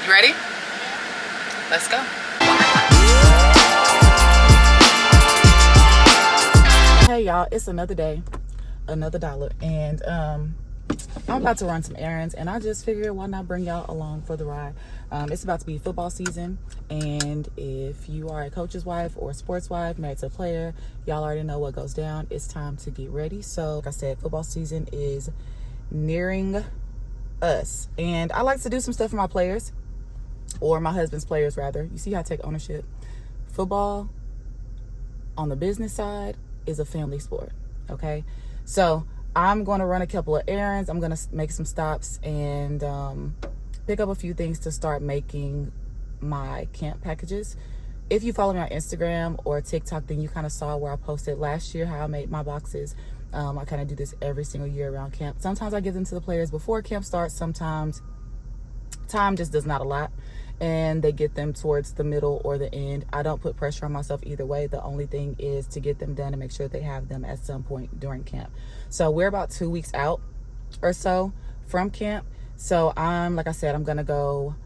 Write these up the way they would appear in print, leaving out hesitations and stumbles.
You ready? Let's go. Hey y'all, it's another day, another dollar, and I'm about to run some errands, and I just figured why not bring y'all along for the ride. It's about to be football season, and if you are a coach's wife or a sports wife, married to a player, y'all already know what goes down. It's time to get ready. So like I said, football season is nearing us, and I like to do some stuff for my players, or my husband's players rather. You see how I take ownership. Football on the business side is a family sport, okay? So I'm going to run a couple of errands. I'm going to make some stops and pick up a few things to start making my camp packages. If you follow me on Instagram or TikTok, then you kind of saw where I posted last year how I made my boxes. I kind of do this every single year around camp. Sometimes I give them to the players before camp starts. Sometimes time just does not allow, and they get them towards the middle or the end. I don't put pressure on myself either way. The only thing is to get them done and make sure they have them at some point during camp. So we're about 2 weeks out or so from camp. So like I said, I'm gonna go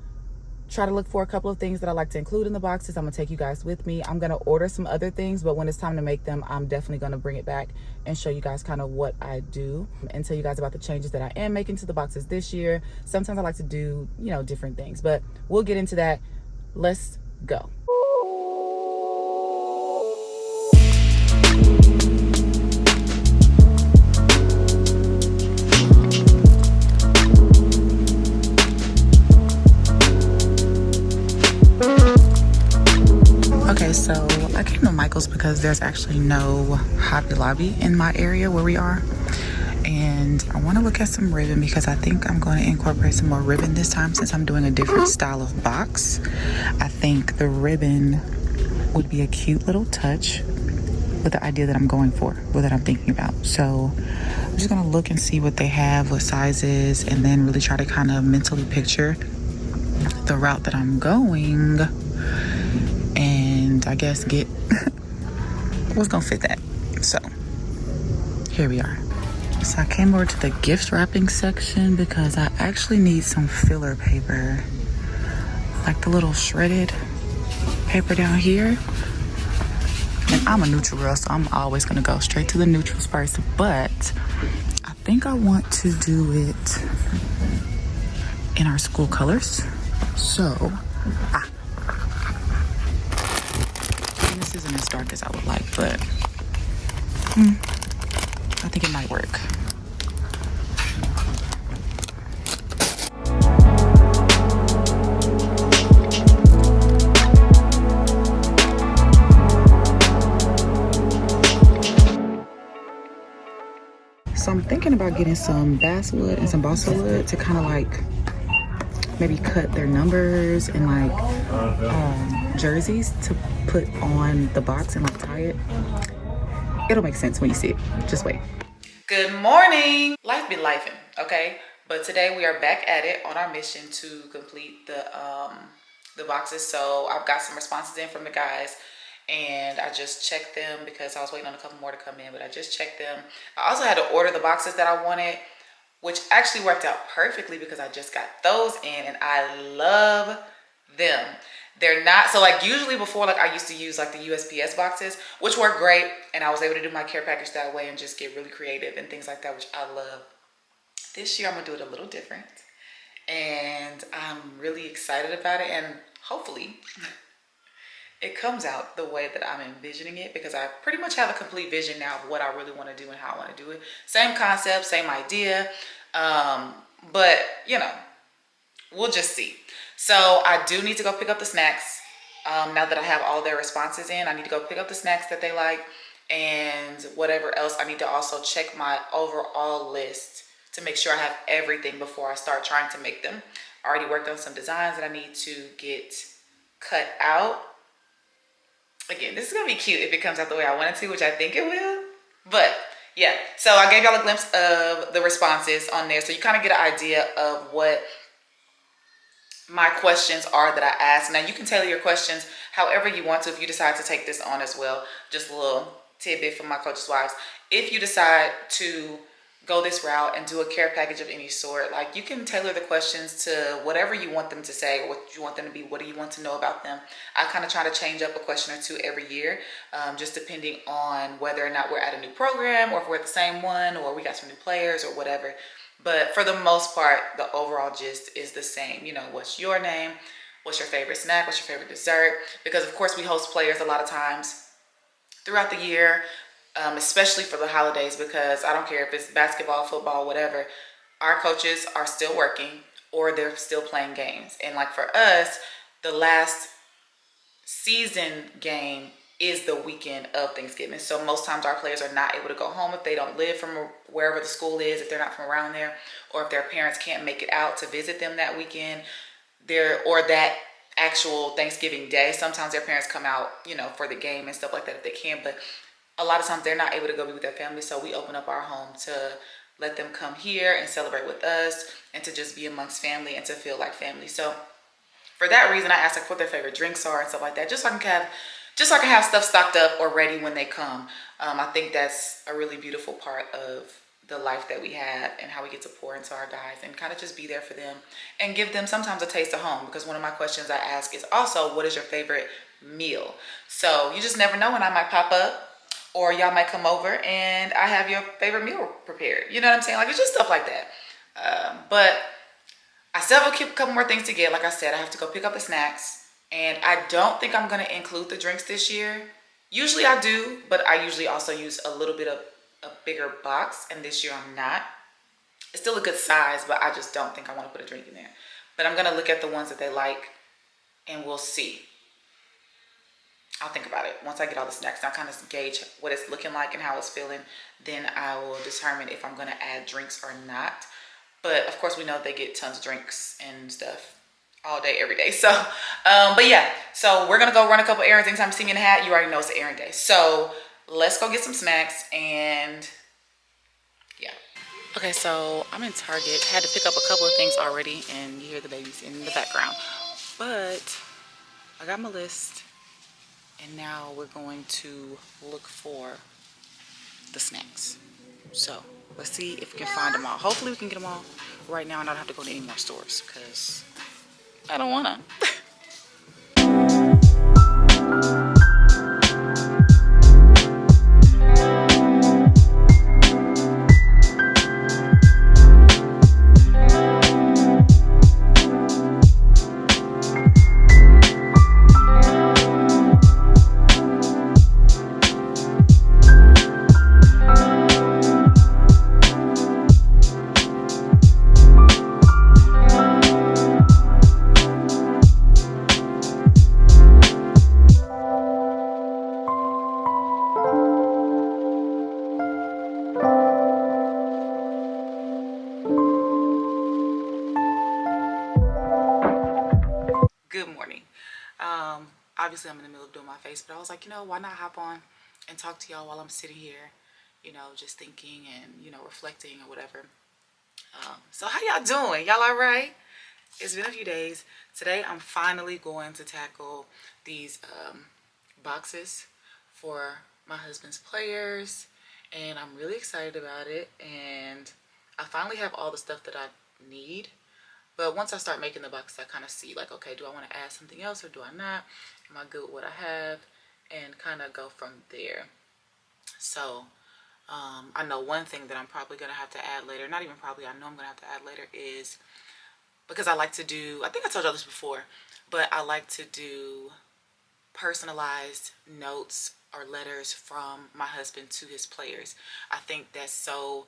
try to look for a couple of things that I like to include in the boxes. I'm gonna take you guys with me. I'm gonna order some other things, but when it's time to make them, I'm definitely gonna bring it back and show you guys kind of what I do and tell you guys about the changes that I am making to the boxes this year. Sometimes I like to do, different things, but we'll get into that. Let's go. Okay, so I came to Michael's because there's actually no Hobby Lobby in my area where we are. And I want to look at some ribbon because I think I'm going to incorporate some more ribbon this time since I'm doing a different style of box. I think the ribbon would be a cute little touch with the idea that I'm going for, or that I'm thinking about. So I'm just going to look and see what they have, what sizes, and then really try to kind of mentally picture the route that I'm going. And I guess get what's gonna fit that. So here we are. So I came over to the gift wrapping section because I actually need some filler paper, like the little shredded paper down here. And I'm a neutral girl, so I'm always gonna go straight to the neutrals first, but I think I want to do it in our school colors. So this isn't as dark as I would like, but I think it might work. So I'm thinking about getting some basswood and some balsa wood to kind of like maybe cut their numbers and like jerseys to put on the box and like tie it. It'll make sense when you see it. Just wait. Good morning. Life be lifing, okay? But today we are back at it on our mission to complete the boxes. So I've got some responses in from the guys, and I just checked them because I was waiting on a couple more to come in, but I just checked them. I also had to order the boxes that I wanted, which actually worked out perfectly because I just got those in and I love them. They're not, so like usually before, like I used to use like the USPS boxes, which work great. And I was able to do my care package that way and just get really creative and things like that, which I love. This year I'm gonna do it a little different. And I'm really excited about it. And hopefully it comes out the way that I'm envisioning it, because I pretty much have a complete vision now of what I really want to do and how I want to do it. Same concept, same idea, but we'll just see. So I do need to go pick up the snacks. Now that I have all their responses in, I need to go pick up the snacks that they like, and whatever else. I need to also check my overall list to make sure I have everything before I start trying to make them. I already worked on some designs that I need to get cut out. Again, this is gonna be cute if it comes out the way I want it to, which I think it will. But yeah, so I gave y'all a glimpse of the responses on there, so you kind of get an idea of what my questions are that I ask. Now you can tailor your questions however you want to if you decide to take this on as well. Just a little tidbit from my coach's wives. If you decide to go this route and do a care package of any sort. Like, you can tailor the questions to whatever you want them to say, what you want them to be, what do you want to know about them. I kind of try to change up a question or two every year, just depending on whether or not we're at a new program, or if we're at the same one, or we got some new players or whatever. But for the most part, the overall gist is the same. You know, what's your name? What's your favorite snack? What's your favorite dessert? Because of course we host players a lot of times throughout the year, especially for the holidays, because I don't care if it's basketball, football, whatever, our coaches are still working or they're still playing games. And like for us, the last season game is the weekend of Thanksgiving. So most times our players are not able to go home if they don't live from wherever the school is, if they're not from around there, or if their parents can't make it out to visit them that weekend, or that actual Thanksgiving day. Sometimes their parents come out, you know, for the game and stuff like that if they can, but a lot of times they're not able to go be with their family. So we open up our home to let them come here and celebrate with us and to just be amongst family and to feel like family. So for that reason, I asked like what their favorite drinks are and stuff like that, just so I can have stuff stocked up or ready when they come. I think that's a really beautiful part of the life that we have and how we get to pour into our guys and kind of just be there for them and give them sometimes a taste of home. Because one of my questions I ask is also, what is your favorite meal? So you just never know when I might pop up or y'all might come over and I have your favorite meal prepared. You know what I'm saying? Like, it's just stuff like that. But I still have a couple more things to get. Like I said, I have to go pick up the snacks, and I don't think I'm going to include the drinks this year. Usually I do, but I usually also use a little bit of a bigger box, and this year I'm not. It's still a good size, but I just don't think I want to put a drink in there. But I'm going to look at the ones that they like, and we'll see. I'll think about it. Once I get all the snacks, I'll kind of gauge what it's looking like and how it's feeling. Then I will determine if I'm going to add drinks or not. But of course, we know they get tons of drinks and stuff all day, every day. So, but yeah, so we're going to go run a couple errands. Anytime you see me in a hat, you already know it's an errand day. So let's go get some snacks and yeah. Okay, so I'm in Target. Had to pick up a couple of things already, and you hear the babies in the background. But I got my list, and now we're going to look for the snacks. So let's see if we can find them all. Hopefully we can get them all right now and I don't have to go to any more stores because I don't want to. Good morning. Obviously I'm in the middle of doing my face, but I was like, you know, why not hop on and talk to y'all while I'm sitting here, you know, just thinking and, you know, reflecting or whatever. So how y'all doing? Y'all all right? It's been a few days. Today I'm finally going to tackle these boxes for my husband's players, and I'm really excited about it. And I finally have all the stuff that I need. But once I start making the boxes, I kind of see like, okay, do I want to add something else or do I not? Am I good with what I have? And kind of go from there. So I know one thing that I'm probably going to have to add later, not even probably, I know I'm going to have to add later, is because I like to do, I think I told y'all this before, but I like to do personalized notes or letters from my husband to his players. I think that's so,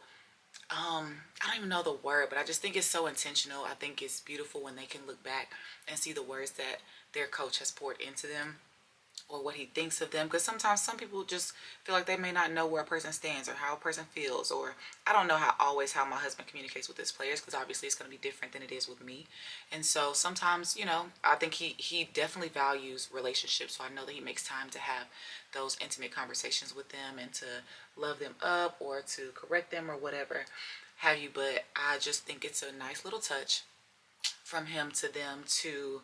I don't even know the word, but I just think it's so intentional. I think it's beautiful when they can look back and see the words that their coach has poured into them or what he thinks of them. Because sometimes some people just feel like they may not know where a person stands or how a person feels, or I don't know how my husband communicates with his players, because obviously it's going to be different than it is with me. And so sometimes, you know, I think he definitely values relationships. So I know that he makes time to have those intimate conversations with them and to love them up or to correct them or whatever have you. But I just think it's a nice little touch from him to them to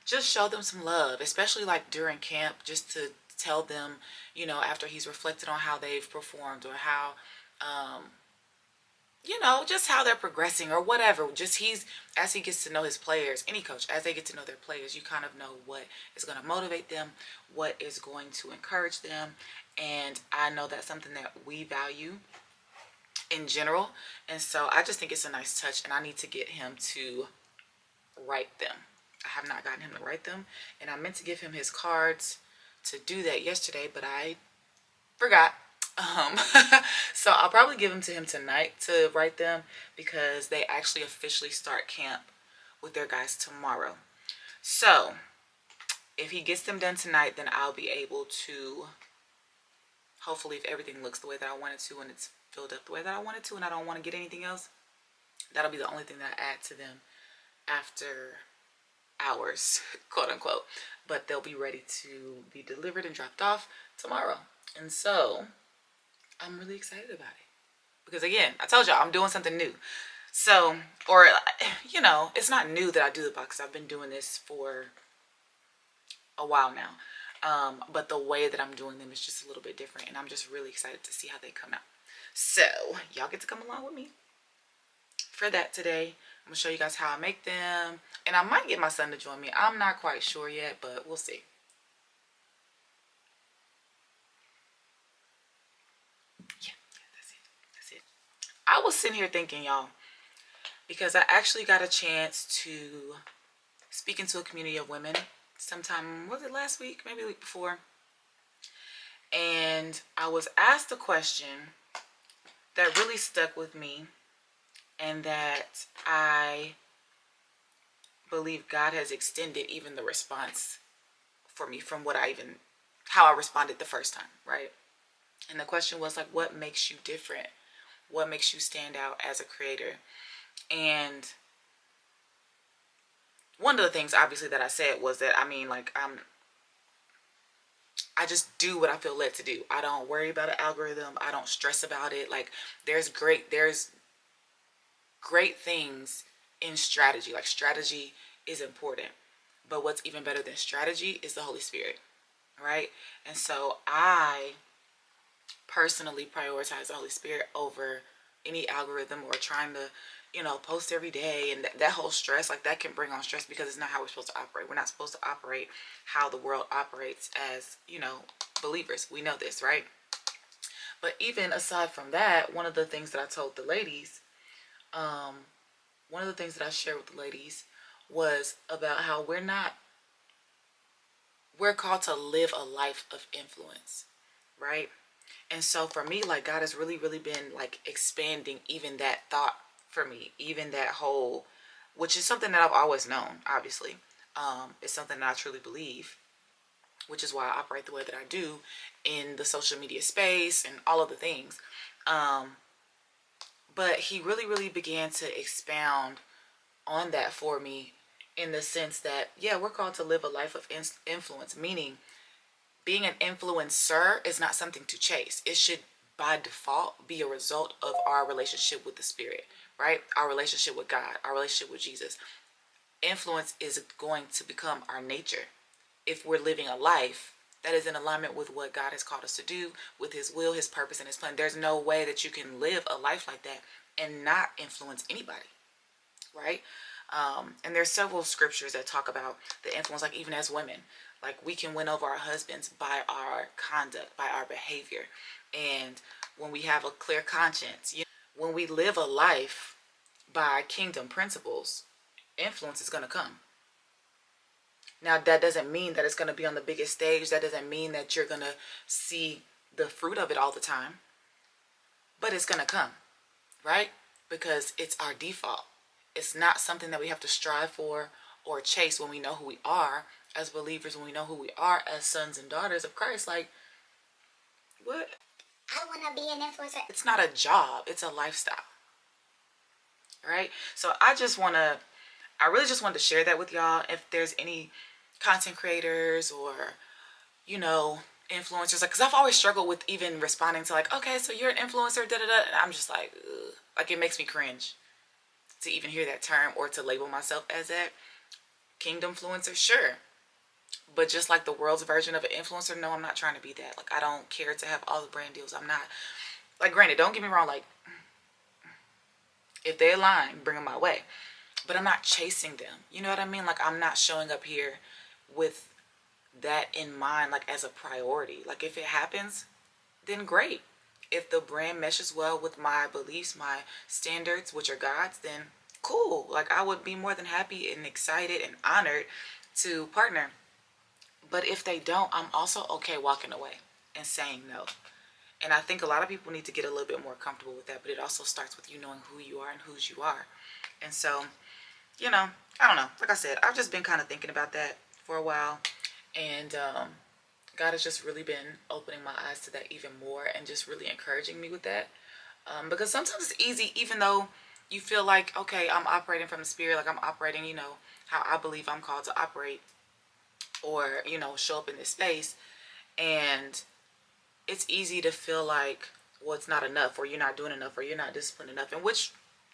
just show them some love, especially like during camp, just to tell them, you know, after he's reflected on how they've performed or how you know, just how they're progressing or whatever. Just as he gets to know his players, any coach, as they get to know their players, you kind of know what is going to motivate them, what is going to encourage them. And I know that's something that we value in general. And so I just think it's a nice touch, and I need to get him to write them. I have not gotten him to write them, and I meant to give him his cards to do that yesterday, but I forgot. Um, so I'll probably give them to him tonight to write them, because they actually officially start camp with their guys tomorrow. So if he gets them done tonight, then I'll be able to, hopefully, if everything looks the way that I want it to and it's filled up the way that I want it to and I don't want to get anything else, that'll be the only thing that I add to them after hours, quote unquote. But they'll be ready to be delivered and dropped off tomorrow. And so I'm really excited about it, because again, I told y'all I'm doing something new. So, or, you know, it's not new that I do the box. I've been doing this for a while now. But the way that I'm doing them is just a little bit different, and I'm just really excited to see how they come out. So y'all get to come along with me for that today. I'm gonna show you guys how I make them, and I might get my son to join me. I'm not quite sure yet, but we'll see. Yeah, that's it. I was sitting here thinking, y'all, because I actually got a chance to speak into a community of women sometime, was it last week, maybe the week before, and I was asked a question that really stuck with me, and that I believe God has extended even the response for me from how I responded the first time, right? And the question was like, what makes you different? What makes you stand out as a creator? And one of the things, obviously, that I said was that, I just do what I feel led to do. I don't worry about an algorithm. I don't stress about it. Like, there's great things in strategy. Like, strategy is important, but what's even better than strategy is the Holy Spirit, right? And so I personally prioritize the Holy Spirit over any algorithm or trying to, post every day, and that whole stress, like, that can bring on stress, because it's not how we're supposed to operate. We're not supposed to operate how the world operates as, believers. We know this, right? But even aside from that, one of the things that I told the ladies, one of the things that I shared with the ladies was about how we're called to live a life of influence, right? And so for me, like, God has really, really been like expanding even that thought for me, even that whole, which is something that I've always known, obviously. It's something that I truly believe, which is why I operate the way that I do in the social media space and all of the things. But he really, really began to expound on that for me, in the sense that, yeah, we're called to live a life of influence, meaning being an influencer is not something to chase. It should, by default, be a result of our relationship with the Spirit, right? Our relationship with God, our relationship with Jesus. Influence is going to become our nature if we're living a life that is in alignment with what God has called us to do, with his will, his purpose, and his plan. There's no way that you can live a life like that and not influence anybody, right? And there's several scriptures that talk about the influence, like, even as women, like, we can win over our husbands by our conduct, by our behavior. And when we have a clear conscience, when we live a life by kingdom principles, influence is going to come. Now, that doesn't mean that it's going to be on the biggest stage. That doesn't mean that you're going to see the fruit of it all the time. But it's going to come, right? Because it's our default. It's not something that we have to strive for or chase when we know who we are as believers, when we know who we are as sons and daughters of Christ. Like, what? I want to be an influencer. It's not a job. It's a lifestyle, right? So I really just wanted to share that with y'all. If there's any content creators or, influencers, like, because I've always struggled with even responding to, like, okay, so you're an influencer, da da da, and I'm just like, ugh. Like, it makes me cringe to even hear that term or to label myself as that. Kingdom influencer, sure, but just like the world's version of an influencer, no, I'm not trying to be that. Like, I don't care to have all the brand deals. I'm not, like, granted, don't get me wrong, like, If they align, bring them my way. But I'm not chasing them. You know what I mean? Like, I'm not showing up here with that in mind, like as a priority. Like, if it happens, then great. If the brand meshes well with my beliefs, my standards, which are God's, then cool. Like, I would be more than happy and excited and honored to partner. But if they don't, I'm also okay walking away and saying no. And I think a lot of people need to get a little bit more comfortable with that, but it also starts with you knowing who you are and whose you are. And so, you know, I don't know. Like I said, I've just been kind of thinking about that for a while. And God has just really been opening my eyes to that even more and just really encouraging me with that. Because sometimes it's easy, even though you feel like, okay, I'm operating from the spirit, like I'm operating, you know, how I believe I'm called to operate or, you know, show up in this space. And it's easy to feel like, well, it's not enough, or you're not doing enough, or you're not disciplined enough. And which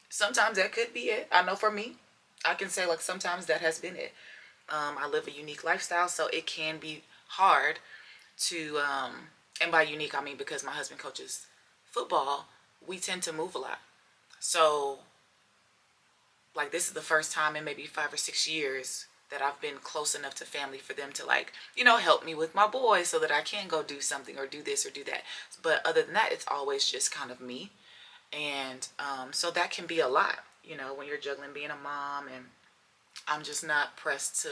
sometimes that could be it. I know for me, I can say like sometimes that has been it. I live a unique lifestyle, so it can be hard to, and by unique, I mean because my husband coaches football, we tend to move a lot. So, like, this is the first time in maybe 5 or 6 years that I've been close enough to family for them to, like, you know, help me with my boys so that I can go do something or do this or do that. But other than that, it's always just kind of me. And so that can be a lot, you know, when you're juggling being a mom, and I'm just not pressed to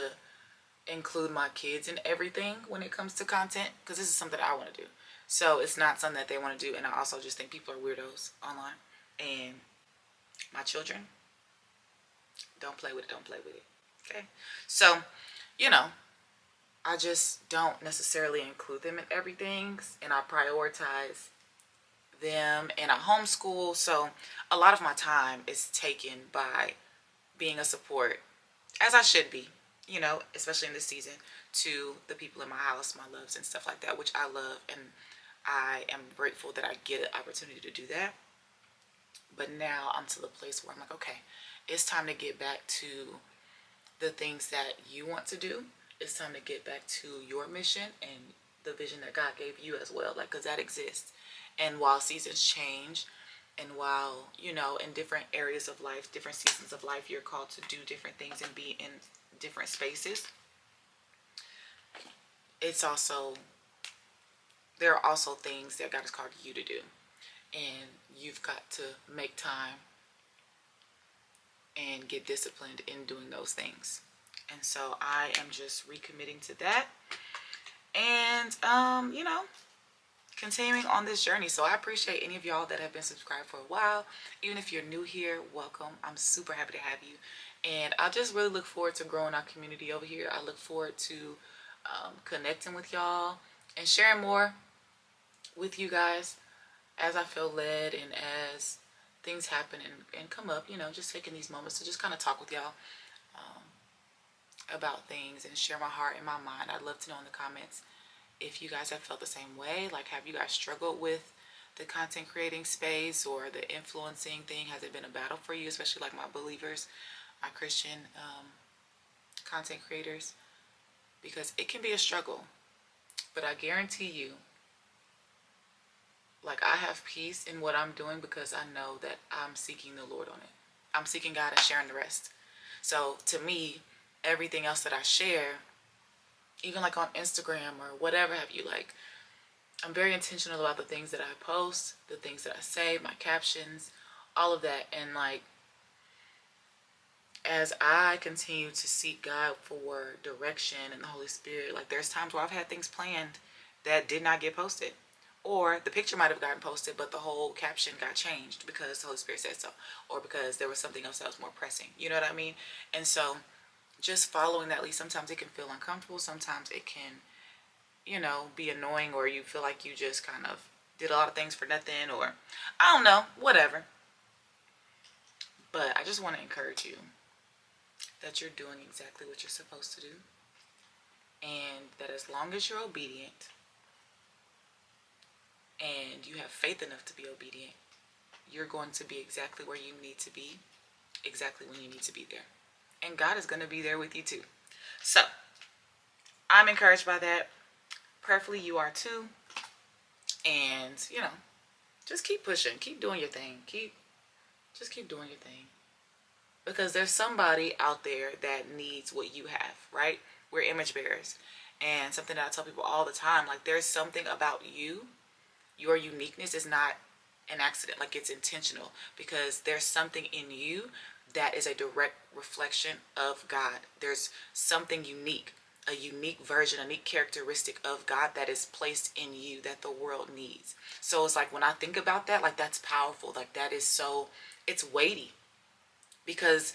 include my kids in everything when it comes to content, because this is something I want to do. So it's not something that they want to do. And I also just think people are weirdos online. And my children, don't play with it, don't play with it. Okay? So, you know, I just don't necessarily include them in everything, and I prioritize them, and I homeschool. So a lot of my time is taken by being a support, as I should be, you know, especially in this season, to the people in my house, my loves and stuff like that, which I love, and I am grateful that I get an opportunity to do that. But now I'm to the place where I'm like, okay, it's time to get back to the things that you want to do. It's time to get back to your mission and the vision that God gave you as well, like, because that exists. And while seasons change, and while, you know, in different areas of life, different seasons of life, you're called to do different things and be in different spaces, it's also, there are also things that God has called you to do. And you've got to make time and get disciplined in doing those things. And so I am just recommitting to that. And, you know, continuing on this journey. So I appreciate any of y'all that have been subscribed for a while. Even if you're new here, welcome. I'm super happy to have you. And I just really look forward to growing our community over here. I look forward to connecting with y'all and sharing more with you guys as I feel led and as things happen and come up, you know, just taking these moments to just kind of talk with y'all about things and share my heart and my mind. I'd love to know in the comments if you guys have felt the same way. Like, have you guys struggled with the content creating space or the influencing thing? Has it been a battle for you, especially like my believers, my Christian content creators? Because it can be a struggle, but I guarantee you, like, I have peace in what I'm doing because I know that I'm seeking the Lord on it. I'm seeking God and sharing the rest. So to me, everything else that I share, even like on Instagram or whatever have you, like, I'm very intentional about the things that I post, the things that I say, my captions, all of that. And like, as I continue to seek God for direction and the Holy Spirit, like, there's times where I've had things planned that did not get posted. Or the picture might have gotten posted, but the whole caption got changed because the Holy Spirit said so. Or because there was something else that was more pressing. You know what I mean? And so just following that lead, sometimes it can feel uncomfortable. Sometimes it can, you know, be annoying, or you feel like you just kind of did a lot of things for nothing, or I don't know, whatever. But I just want to encourage you that you're doing exactly what you're supposed to do. And that as long as you're obedient and you have faith enough to be obedient, you're going to be exactly where you need to be, exactly when you need to be there. And God is going to be there with you too. So I'm encouraged by that. Prayerfully you are too. And, you know, just keep pushing, keep doing your thing, keep Just keep doing your thing. Because there's somebody out there that needs what you have, right? We're image bearers. And something that I tell people all the time, like there's something about you, your uniqueness is not an accident, like it's intentional, because there's something in you that is a direct reflection of God. There's something unique, a unique version, a unique characteristic of God that is placed in you that the world needs. So it's like when I think about that, like that's powerful. Like that is so, it's weighty, because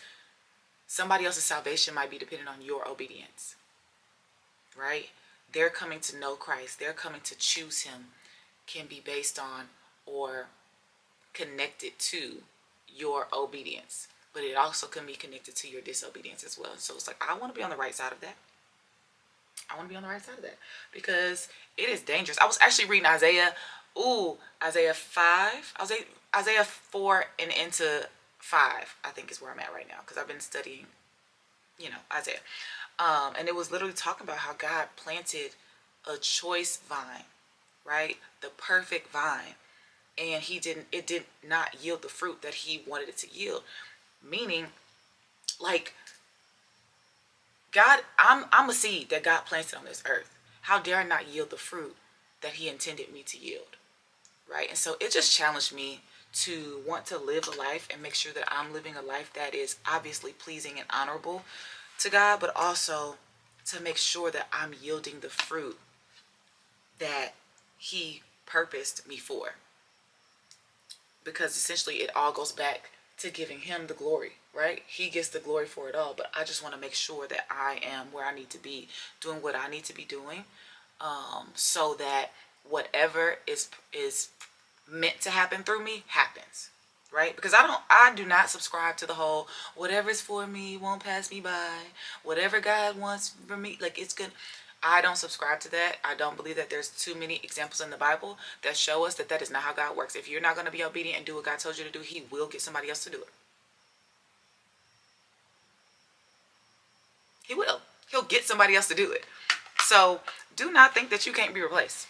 somebody else's salvation might be dependent on your obedience, right? They're coming to know Christ, they're coming to choose him, can be based on or connected to your obedience, but it also can be connected to your disobedience as well. So it's like, I want to be on the right side of that. I want to be on the right side of that, because it is dangerous. I was actually reading Isaiah 5. Isaiah 4 and into 5, I think is where I'm at right now, because I've been studying, Isaiah. And it was literally talking about how God planted a choice vine, right? The perfect vine. And it did not yield the fruit that he wanted it to yield. Meaning, like, God, I'm a seed that God planted on this earth. How dare I not yield the fruit that he intended me to yield, right? And so it just challenged me to want to live a life and make sure that I'm living a life that is obviously pleasing and honorable to God, but also to make sure that I'm yielding the fruit that he purposed me for. Because essentially it all goes back to giving him the glory, right? He gets the glory for it all, but I just want to make sure that I am where I need to be, doing what I need to be doing, so that whatever is meant to happen through me happens, right? Because I do not subscribe to the whole whatever's for me won't pass me by, whatever God wants for me, like it's good. I don't subscribe to that. I don't believe that there's too many examples in the Bible that show us that that is not how God works. If you're not going to be obedient and do what God told you to do, he will get somebody else to do it. He will. He'll get somebody else to do it. So do not think that you can't be replaced.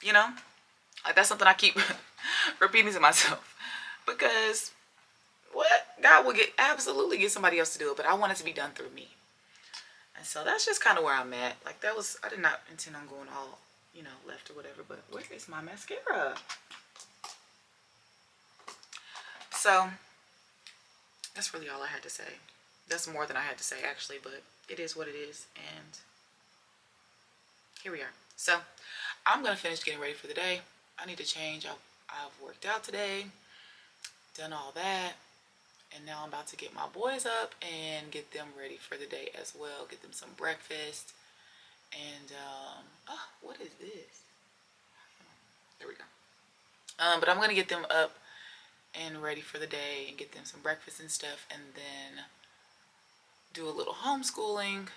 Like that's something I keep repeating to myself, because God will absolutely get somebody else to do it, but I want it to be done through me. And so that's just kind of where I'm at. Like I did not intend on going all, left or whatever, but where is my mascara? So that's really all I had to say. That's more than I had to say actually, but it is what it is. And here we are. So I'm going to finish getting ready for the day. I need to change. I've worked out today, done all that. And now I'm about to get my boys up and get them ready for the day as well. Get them some breakfast. And, what is this? There we go. But I'm going to get them up and ready for the day and get them some breakfast and stuff. And then do a little homeschooling.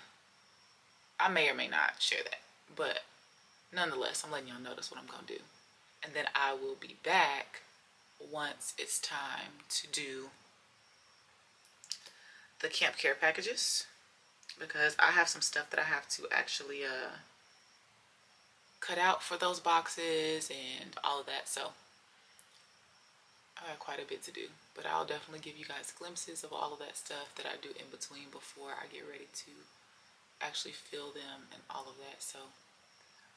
I may or may not share that. But nonetheless, I'm letting y'all know that's what I'm going to do. And then I will be back once it's time to do the camp care packages, because I have some stuff that I have to actually cut out for those boxes and all of that. So I got quite a bit to do, but I'll definitely give you guys glimpses of all of that stuff that I do in between before I get ready to actually fill them and all of that. So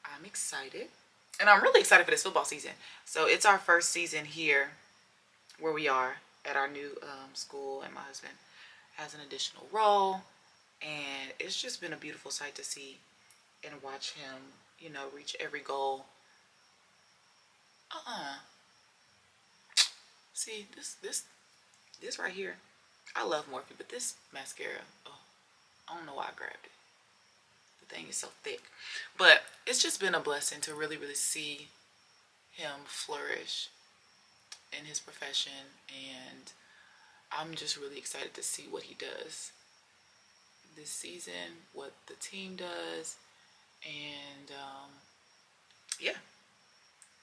I'm excited, and I'm really excited for this football season. So it's our first season here where we are at our new school, and my husband has an additional role, and it's just been a beautiful sight to see and watch him, reach every goal. See, this right here, I love Morphe, but this mascara, I don't know why I grabbed it. The thing is so thick. But it's just been a blessing to really, really see him flourish in his profession, and I'm just really excited to see what he does this season, what the team does, and yeah.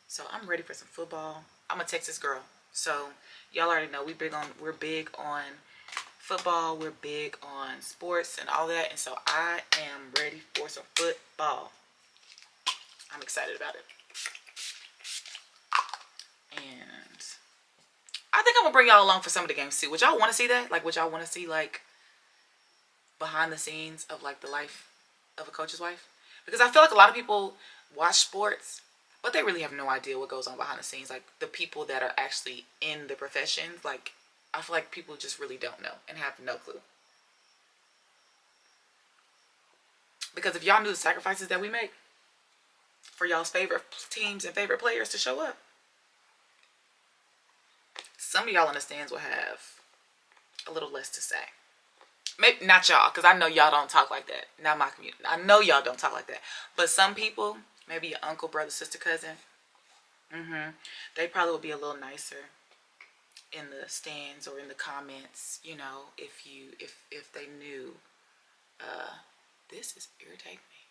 So I'm ready for some football. I'm a Texas girl, so y'all already know we're big on football. We're big on sports and all that, and so I am ready for some football. I'm excited about it. And I think I'm gonna bring y'all along for some of the games too. Would y'all want to see that? Like, would y'all want to see like behind the scenes of like the life of a coach's wife? Because I feel like a lot of people watch sports, but they really have no idea what goes on behind the scenes. Like the people that are actually in the professions, like I feel like people just really don't know and have no clue. Because if y'all knew the sacrifices that we make for y'all's favorite teams and favorite players to show up, some of y'all in the stands will have a little less to say. Maybe not y'all, because I know y'all don't talk like that. Not my community. I know y'all don't talk like that. But some people, maybe your uncle, brother, sister, cousin, they probably would be a little nicer in the stands or in the comments, you know, if they knew. This is irritating me.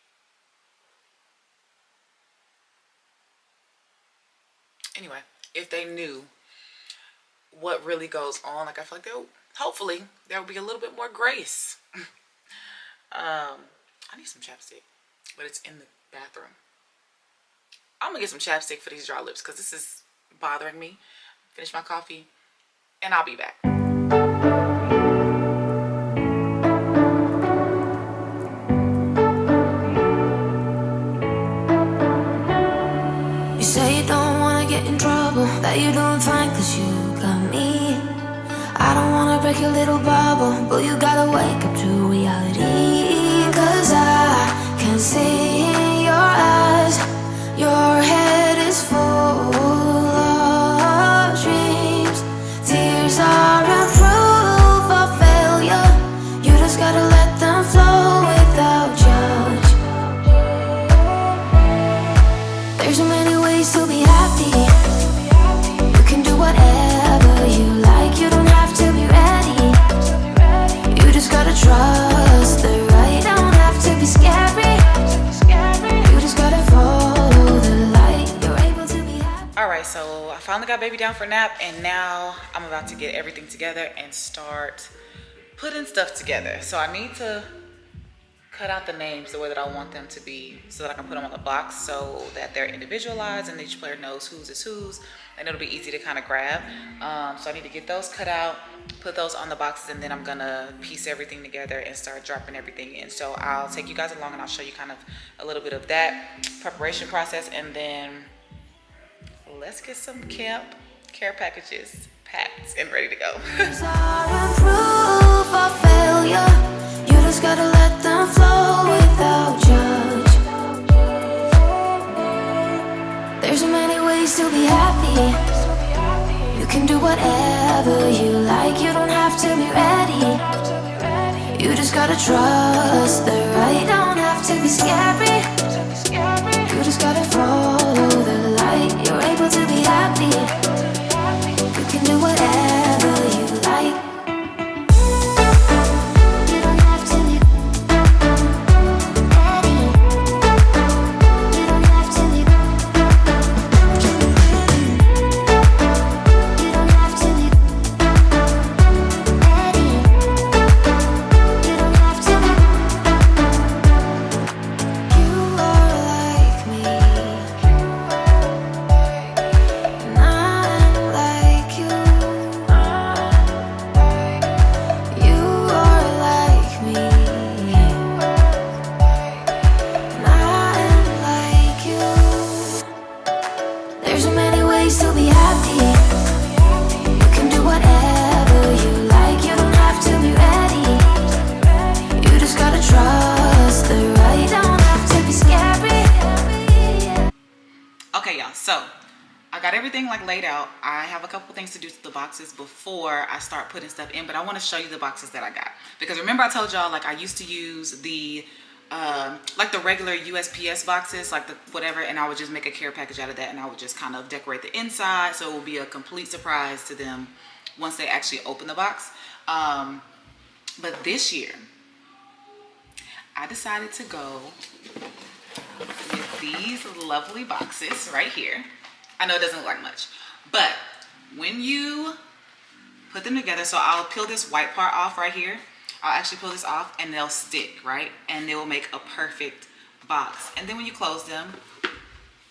Anyway, if they knew what really goes on, like I feel like hopefully there will be a little bit more grace. I need some chapstick, but it's in the bathroom. I'm gonna get some chapstick for these dry lips because this is bothering me. Finish my coffee and I'll be back. You say you don't wanna get in trouble, that you're doing fine cause you got me. I don't wanna break your little bubble, but you gotta wake up to reality. Cause I can see in your eyes, your head is full of dreams. Tears aren't proof of failure, you just gotta let them flow without judge. There's so many ways to be happy, you can do whatever you like, you don't have to be ready, you just gotta trust the right, don't have to be scary, you just gotta follow the light, you're able to be happy. Alright, so I finally got baby down for a nap and now I'm about to get everything together and start putting stuff together. So I need to cut out the names the way that I want them to be so that I can put them on the box so that they're individualized and each player knows whose is whose and it'll be easy to kind of grab. So I need to get those cut out, put those on the boxes, and then I'm gonna piece everything together and start dropping everything in. So I'll take you guys along and I'll show you kind of a little bit of that preparation process, and then let's get some care packages packed and ready to go. You just gotta let them flow without judge. There's so many ways to be happy, you can do whatever you like, you don't have to be ready, you just gotta trust the right, don't have to be scary, you just gotta follow the light, you're able to be happy, you can do whatever you like. Laid out. I have a couple things to do to the boxes before I start putting stuff in, but I want to show you the boxes that I got, because remember I told y'all like I used to use the like the regular USPS boxes, like the whatever, and I would just make a care package out of that and I would just kind of decorate the inside so it will be a complete surprise to them once they actually open the box. But this year I decided to go with these lovely boxes right here. I know it doesn't look like much, but when you put them together, so I'll peel this white part off right here. I'll actually peel this off and they'll stick, right? And they will make a perfect box. And then when you close them,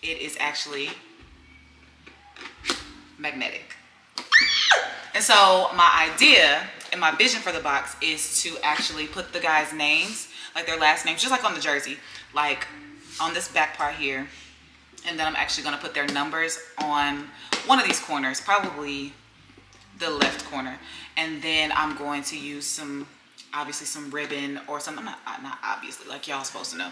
it is actually magnetic. And so my idea and my vision for the box is to actually put the guys' names, like their last names, just like on the jersey, like on this back part here. And then I'm actually going to put their numbers on one of these corners, probably the left corner. And then I'm going to use some, obviously some ribbon or something, not obviously, like y'all supposed to know.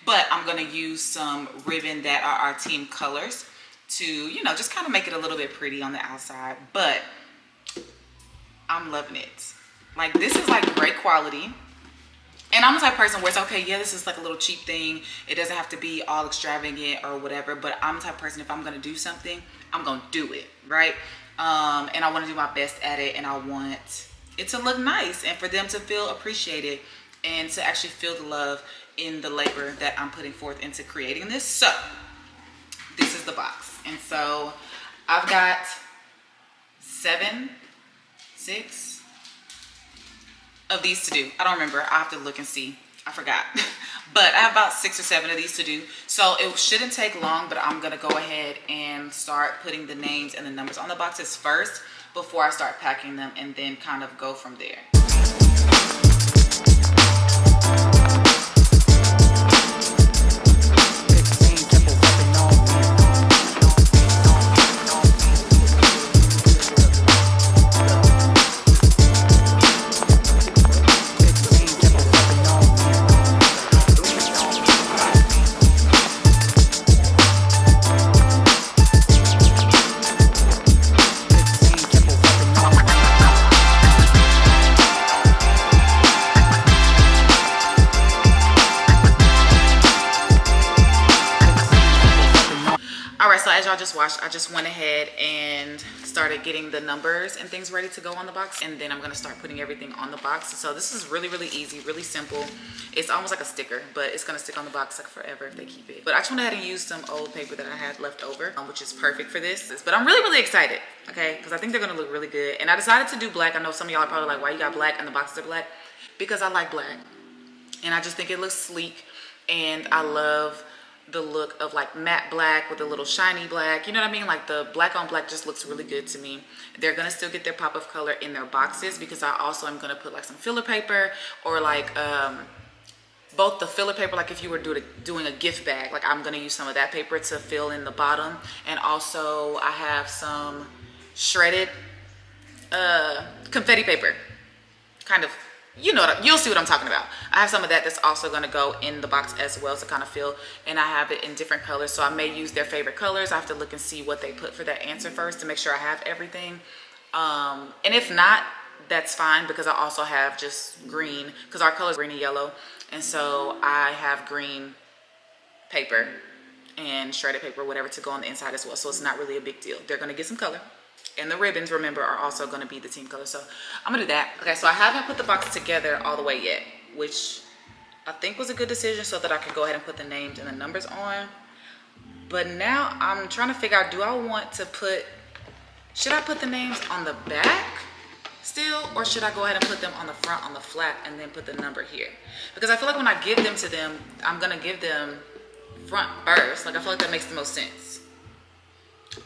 But I'm going to use some ribbon that are our team colors to, you know, just kind of make it a little bit pretty on the outside. But I'm loving it. Like, this is like great quality. And I'm the type of person where it's okay, yeah, this is like a little cheap thing. It doesn't have to be all extravagant or whatever. But I'm the type of person, if I'm going to do something, I'm going to do it, right? And I want to do my best at it. And I want it to look nice and for them to feel appreciated and to actually feel the love in the labor that I'm putting forth into creating this. So this is the box. And so I've got 6 of these to do. I don't remember. I have to look and see. I forgot. But I have about 6 or 7 of these to do. So it shouldn't take long, but I'm going to go ahead and start putting the names and the numbers on the boxes first before I start packing them, and then kind of go from there. Y'all just watched, I just went ahead and started getting the numbers and things ready to go on the box, and then I'm going to start putting everything on the box. So this is really, really easy, really simple. It's almost like a sticker, but it's going to stick on the box like forever if they keep it. But I just went ahead and used some old paper that I had left over, which is perfect for this. But I'm really, really excited, okay, because I think they're going to look really good. And I decided to do black. I know some of y'all are probably like, why you got black and the boxes are black? Because I like black, and I just think it looks sleek, and I love the look of like matte black with a little shiny black, you know what I mean? Like the black on black just looks really good to me. They're gonna still get their pop of color in their boxes, because I also am gonna put like some filler paper, or like both the filler paper, like if you were doing a gift bag, like I'm gonna use some of that paper to fill in the bottom. And also I have some shredded confetti paper, kind of, you know, you'll see what I'm talking about. I have some of that that's also going to go in the box as well to kind of fill, and I have it in different colors, so I may use their favorite colors. I have to look and see what they put for that answer first to make sure I have everything. And if not, that's fine, because I also have just green, because our color is green and yellow, and so I have green paper and shredded paper, whatever, to go on the inside as well. So it's not really a big deal. They're going to get some color. And the ribbons, remember, are also going to be the team color. So I'm going to do that. Okay, so I haven't put the box together all the way yet, which I think was a good decision, so that I could go ahead and put the names and the numbers on. But now I'm trying to figure out, do I want to should I put the names on the back still, or should I go ahead and put them on the front on the flap and then put the number here? Because I feel like when I give them to them, I'm going to give them front first. Like, I feel like that makes the most sense.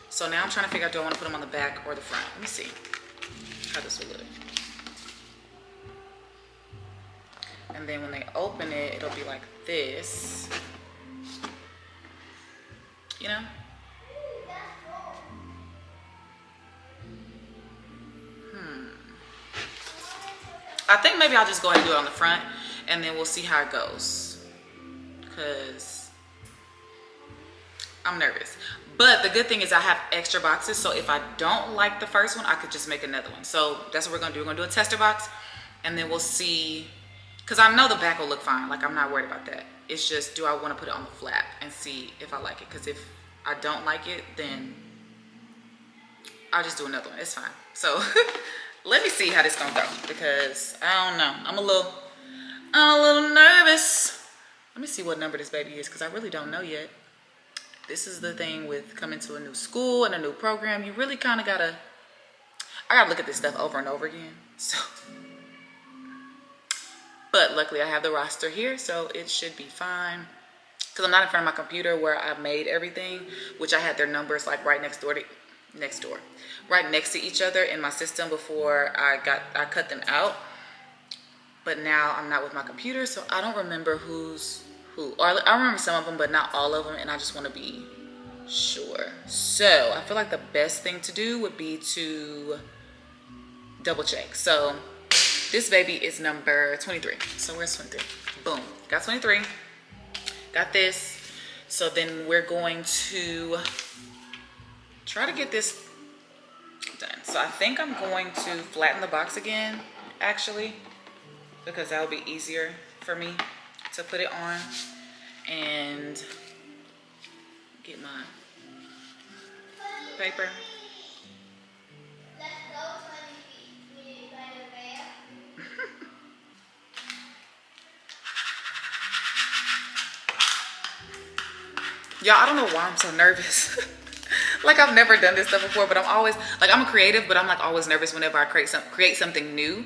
So now I'm trying to figure out, do I want to put them on the back or the front? Let me see how this will look. And then when they open it, it'll be like this. You know? I think maybe I'll just go ahead and do it on the front, and then we'll see how it goes, because I'm nervous. But the good thing is I have extra boxes, so if I don't like the first one, I could just make another one. So that's what we're gonna do. We're gonna do a tester box, and then we'll see, because I know the back will look fine. Like, I'm not worried about that. It's just, do I want to put it on the flap and see if I like it? Because if I don't like it, then I'll just do another one. It's fine. So let me see how this gonna go, because I don't know. I'm a little nervous. Let me see what number this baby is, because I really don't know yet. This is the thing with coming to a new school and a new program. You really kind of I gotta look at this stuff over and over again. So, but luckily I have the roster here, so it should be fine. Because I'm not in front of my computer where I've made everything, which I had their numbers like right next door to, next door, right next to each other in my system before I cut them out. But now I'm not with my computer, so I don't remember who's who. Or I remember some of them, but not all of them, and I just want to be sure. So I feel like the best thing to do would be to double check. So this baby is number 23. So where's 23? Boom, got 23. Got this. So then we're going to try to get this done. So I think I'm going to flatten the box again, actually, because that would be easier for me to put it on, and get my paper. Y'all, I don't know why I'm so nervous. Like, I've never done this stuff before, but I'm always, like, I'm a creative, but I'm like always nervous whenever I create something new,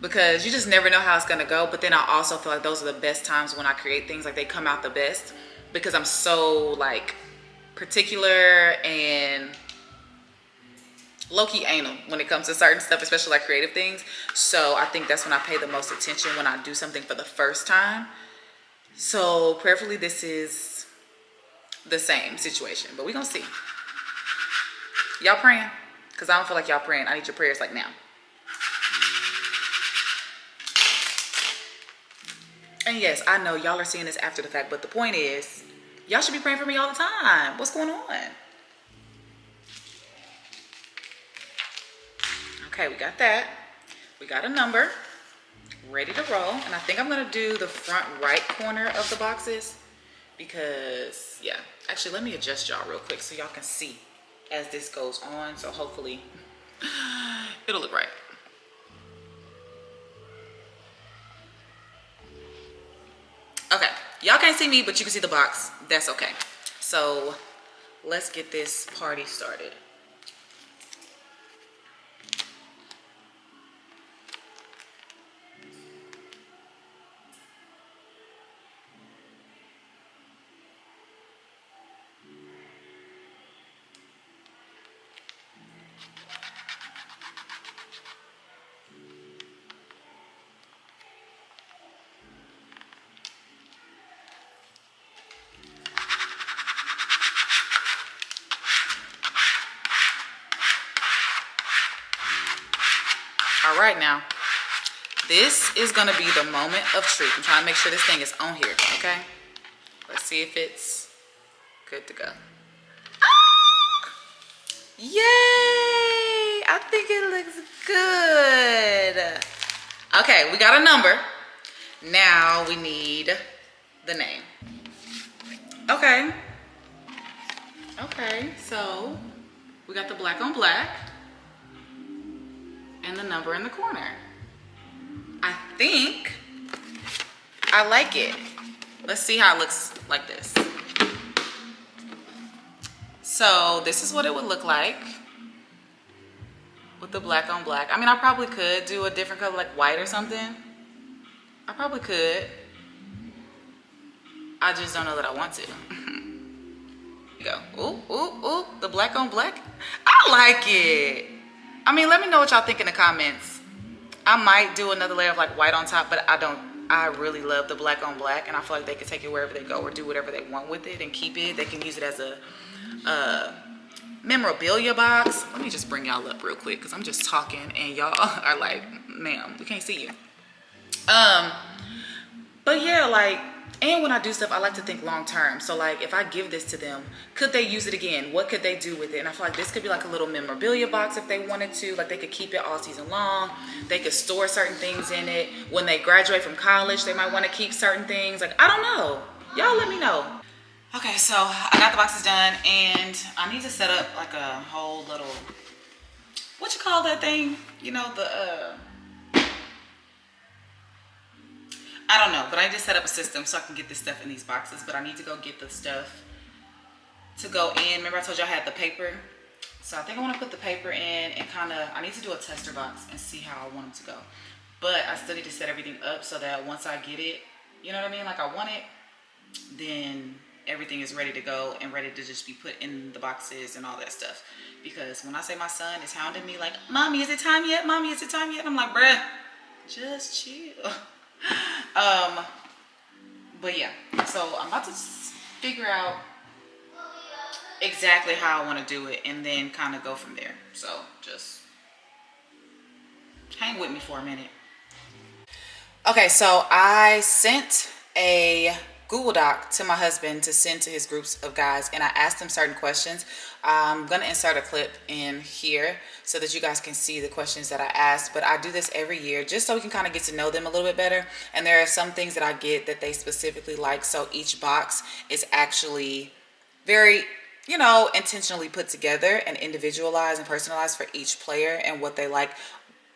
because you just never know how it's gonna go. But then I also feel like those are the best times when I create things, like they come out the best, because I'm so like particular and low-key anal when it comes to certain stuff, especially like creative things. So I think that's when I pay the most attention, when I do something for the first time. So prayerfully this is the same situation, but we're gonna see. Y'all praying? Because I don't feel like y'all praying. I need your prayers like now. And yes, I know y'all are seeing this after the fact, but the point is, y'all should be praying for me all the time. What's going on? Okay, we got that. We got a number ready to roll. And I think I'm gonna do the front right corner of the boxes, because yeah, actually let me adjust y'all real quick so y'all can see as this goes on. So hopefully it'll look right. Okay, y'all can't see me, but you can see the box. That's okay. So let's get this party started. All right, now this is gonna be the moment of truth. I'm trying to make sure this thing is on here, okay? Let's see if it's good to go. Ah! Yay! I think it looks good. Okay, we got a number. Now we need the name. Okay. Okay, so we got the black on black and the number in the corner. I think I like it. Let's see how it looks like this. So this is what it would look like with the black on black. I mean, I probably could do a different color, like white or something. I probably could. I just don't know that I want to. You go, ooh, ooh, ooh, the black on black. I like it. I mean, let me know what y'all think in the comments. I might do another layer of like white on top, but I really love the black on black, and I feel like they can take it wherever they go or do whatever they want with it and keep it. They can use it as a memorabilia box. Let me just bring y'all up real quick because I'm just talking and y'all are like, ma'am, we can't see you. But yeah, like, and when I do stuff, I like to think long term. So like, if I give this to them, could they use it again? What could they do with it? And I feel like this could be like a little memorabilia box if they wanted to. Like, they could keep it all season long. They could store certain things in it. When they graduate from college, they might want to keep certain things. Like, I don't know. Y'all let me know. Okay, so I got the boxes done, and I need to set up like a whole little, what you call that thing? You know, I don't know, but I need to set up a system so I can get this stuff in these boxes. But I need to go get the stuff to go in. Remember I told you I had the paper? So I think I want to put the paper in and kind of, I need to do a tester box and see how I want them to go. But I still need to set everything up so that once I get it, you know what I mean? Like, I want it, then everything is ready to go and ready to just be put in the boxes and all that stuff. Because when I say my son is hounding me like, Mommy, is it time yet? Mommy, is it time yet? I'm like, bruh, just chill. But yeah, so I'm about to figure out exactly how I want to do it and then kind of go from there. So just hang with me for a minute. Okay, so I sent a Google Doc to my husband to send to his groups of guys, and I asked him certain questions. I'm gonna insert a clip in here so that you guys can see the questions that I asked, but I do this every year just so we can kind of get to know them a little bit better. And there are some things that I get that they specifically like, so each box is actually very, you know, intentionally put together and individualized and personalized for each player and what they like,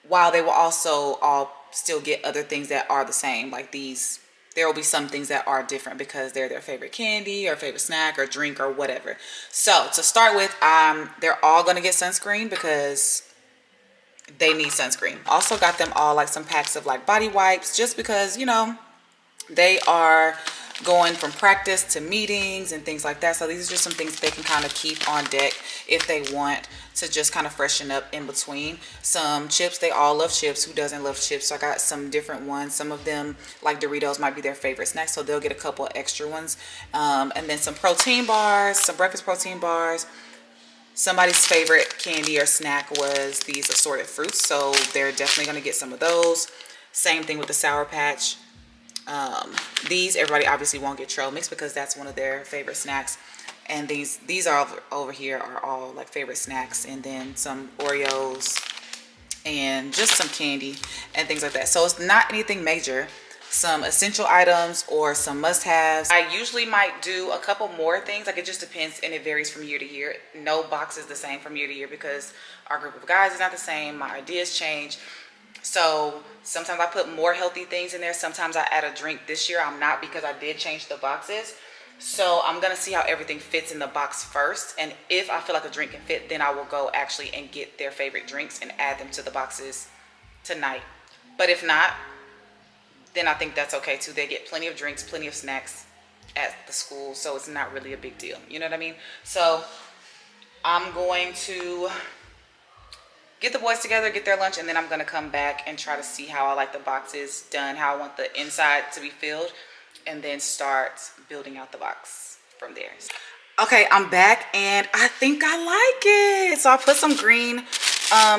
while they will also all still get other things that are the same. Like these, there will be some things that are different because they're their favorite candy or favorite snack or drink or whatever. So to start with, they're all gonna get sunscreen because they need sunscreen. Also got them all like some packs of like body wipes, just because, you know, they are going from practice to meetings and things like that. So these are just some things they can kind of keep on deck if they want to just kind of freshen up in between. Some chips, they all love chips. Who doesn't love chips? So I got some different ones. Some of them, like Doritos, might be their favorite snack, so they'll get a couple of extra ones. And then some protein bars, some breakfast protein bars. Somebody's favorite candy or snack was these assorted fruits, so they're definitely going to get some of those. Same thing with the Sour Patch. These, everybody obviously won't get trail mix because that's one of their favorite snacks. And these are over here are all like favorite snacks, and then some Oreos and just some candy and things like that. So it's not anything major. Some essential items or some must-haves. I usually might do a couple more things. Like, it just depends, and it varies from year to year. No box is the same from year to year because our group of guys is not the same. My ideas change. So sometimes I put more healthy things in there. Sometimes I add a drink. This year I'm not, because I did change the boxes. So I'm gonna see how everything fits in the box first, and if I feel like a drink can fit, then I will go actually and get their favorite drinks and add them to the boxes tonight. But if not, then I think that's okay too. They get plenty of drinks, plenty of snacks at the school, so it's not really a big deal. You know what I mean? So I'm going to get the boys together, get their lunch, and then I'm gonna come back and try to see how I like the boxes done, how I want the inside to be filled, and then start building out the box from there. Okay, I'm back and I think I like it. So I put some green,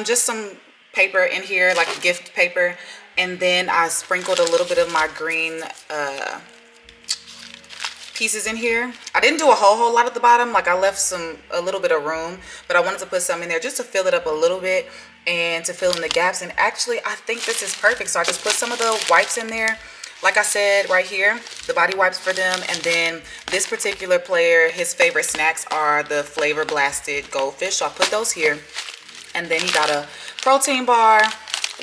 just some paper in here, like a gift paper, and then I sprinkled a little bit of my green pieces in here. I didn't do a whole lot at the bottom. Like, I left a little bit of room, but I wanted to put some in there just to fill it up a little bit and to fill in the gaps. And actually I think this is perfect. So I just put some of the wipes in there, like I said, right here, the body wipes for them. And then this particular player, his favorite snacks are the flavor blasted goldfish, so I put those here. And then he got a protein bar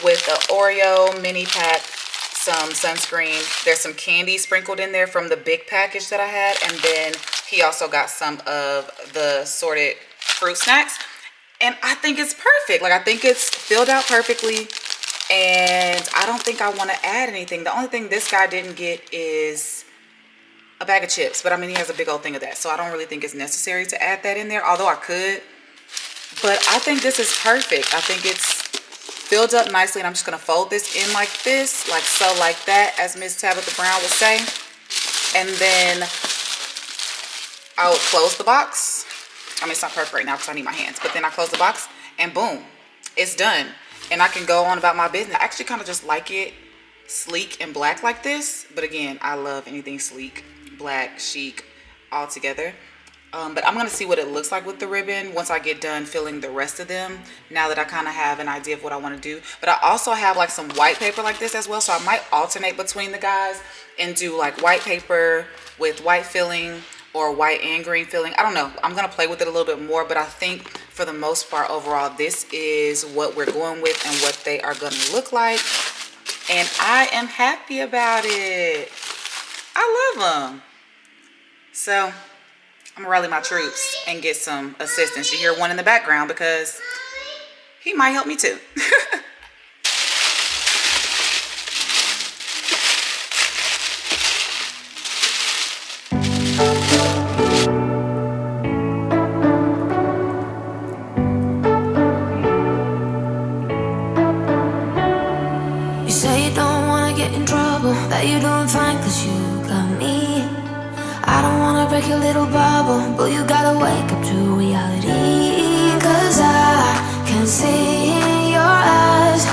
with the Oreo mini pack, some sunscreen. There's some candy sprinkled in there from the big package that I had. And then he also got some of the sorted fruit snacks. And I think it's perfect. Like, I think it's filled out perfectly. And I don't think I want to add anything. The only thing this guy didn't get is a bag of chips. But I mean, he has a big old thing of that. So I don't really think it's necessary to add that in there, although I could. But I think this is perfect. I think it's filled up nicely. And I'm just going to fold this in like this, like so, like that, as Miss Tabitha Brown would say. And then I will close the box. I mean, it's not perfect right now because I need my hands. But then I close the box and boom, it's done. And I can go on about my business. I actually kind of just like it sleek and black like this. But again, I love anything sleek, black, chic, all together. But I'm going to see what it looks like with the ribbon once I get done filling the rest of them, now that I kind of have an idea of what I want to do. But I also have like some white paper like this as well. So I might alternate between the guys and do like white paper with white filling or white and green filling. I don't know. I'm going to play with it a little bit more. But I think for the most part, overall, this is what we're going with and what they are going to look like. And I am happy about it. I love them. So I'm gonna rally my troops and get some assistance. You hear one in the background because he might help me too. trouble that you don't find, 'cause you got me. I don't wanna break your little bubble, but you gotta wake up to reality. 'Cause I can see in your eyes,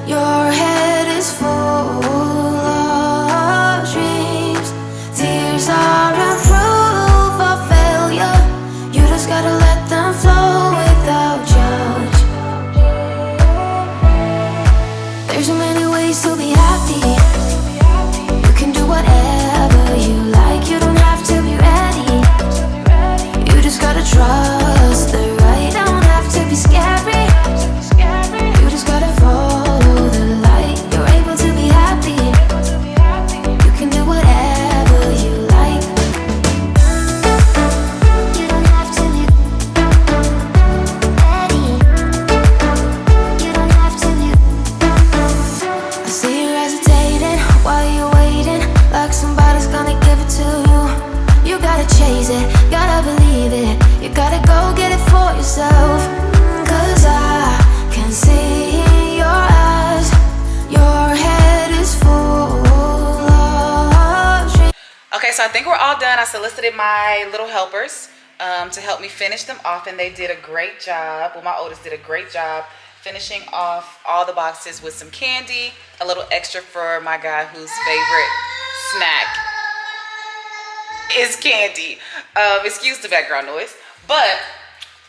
your head is full of dreams. Tears aren't proof of failure, you just gotta let them flow without judge. There's so many ways to be happy. You can do whatever you like, you don't have to be ready. You just gotta trust the right, don't have to be scary. You just gotta follow the light, you're able to be happy. You can do whatever you like. You don't have to be ready. You don't have to be. I see you hesitating while you're waiting, like somebody's gonna give it to you. You gotta chase it, gotta believe it. You gotta go get it for yourself. 'Cause I can see in your eyes, your head is full of dreams. Okay, so I think we're all done. I solicited my little helpers to help me finish them off, and they did a great job. Well, my oldest did a great job finishing off all the boxes with some candy, a little extra for my guy whose favorite snack is candy. Excuse the background noise, but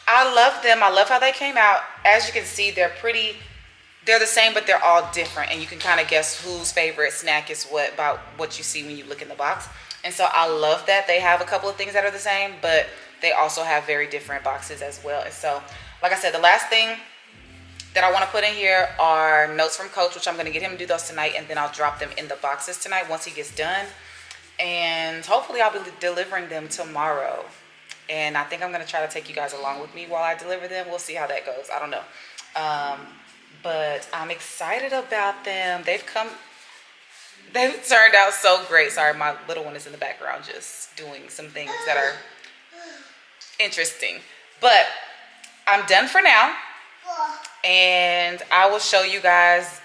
I love them. I love how they came out. As you can see, they're the same, but they're all different, and you can kind of guess whose favorite snack is what by what you see when you look in the box. And so I love that they have a couple of things that are the same, but they also have very different boxes as well. And so, like I said, the last thing that I want to put in here are notes from Coach, which I'm going to get him to do those tonight, and then I'll drop them in the boxes tonight once he gets done. And hopefully I'll be delivering them tomorrow. And I think I'm going to try to take you guys along with me while I deliver them. We'll see how that goes. I don't know. But I'm excited about them. They've turned out so great. Sorry, my little one is in the background just doing some things that are interesting. But I'm done for now. And I will show you guys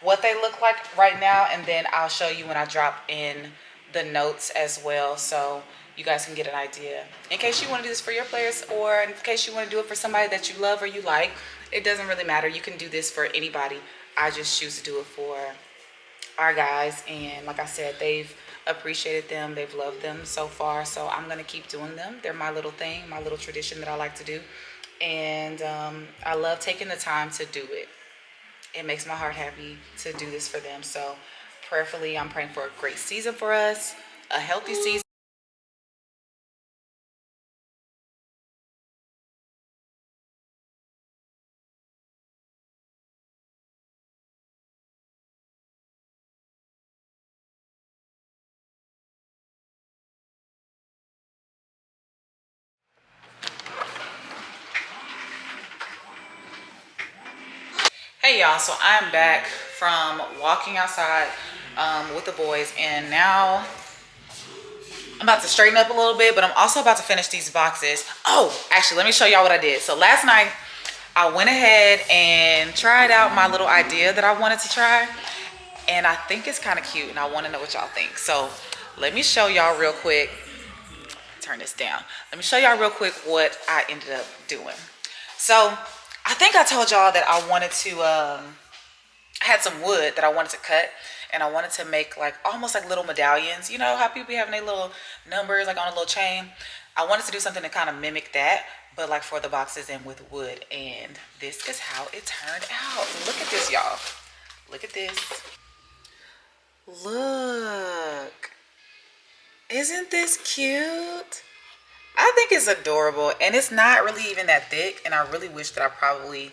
what they look like right now, and then I'll show you when I drop in the notes as well, so you guys can get an idea in case you want to do this for your players, or in case you want to do it for somebody that you love or you like. It doesn't really matter. You can do this for anybody. I just choose to do it for our guys, and like I said, they've appreciated them, they've loved them so far, so I'm gonna keep doing them. They're my little thing, my little tradition that I like to do. And I love taking the time to do it. It makes my heart happy to do this for them. So prayerfully, I'm praying for a great season for us, a healthy season. Hey y'all, so I'm back from walking outside with the boys, and now I'm about to straighten up a little bit, but I'm also about to finish these boxes. Oh, actually, let me show y'all what I did. So last night I went ahead and tried out my little idea that I wanted to try, and I think it's kind of cute, and I want to know what y'all think. So let me show y'all real quick. Turn this down. Let me show y'all real quick what I ended up doing. So I think I told y'all that I wanted to, I had some wood that I wanted to cut, and I wanted to make like almost like little medallions. You know how people be having their little numbers like on a little chain? I wanted to do something to kind of mimic that, but like for the boxes and with wood. And this is how it turned out. Look at this, y'all. Look at this. Look. Isn't this cute? I think it's adorable, and it's not really even that thick, and I really wish that I probably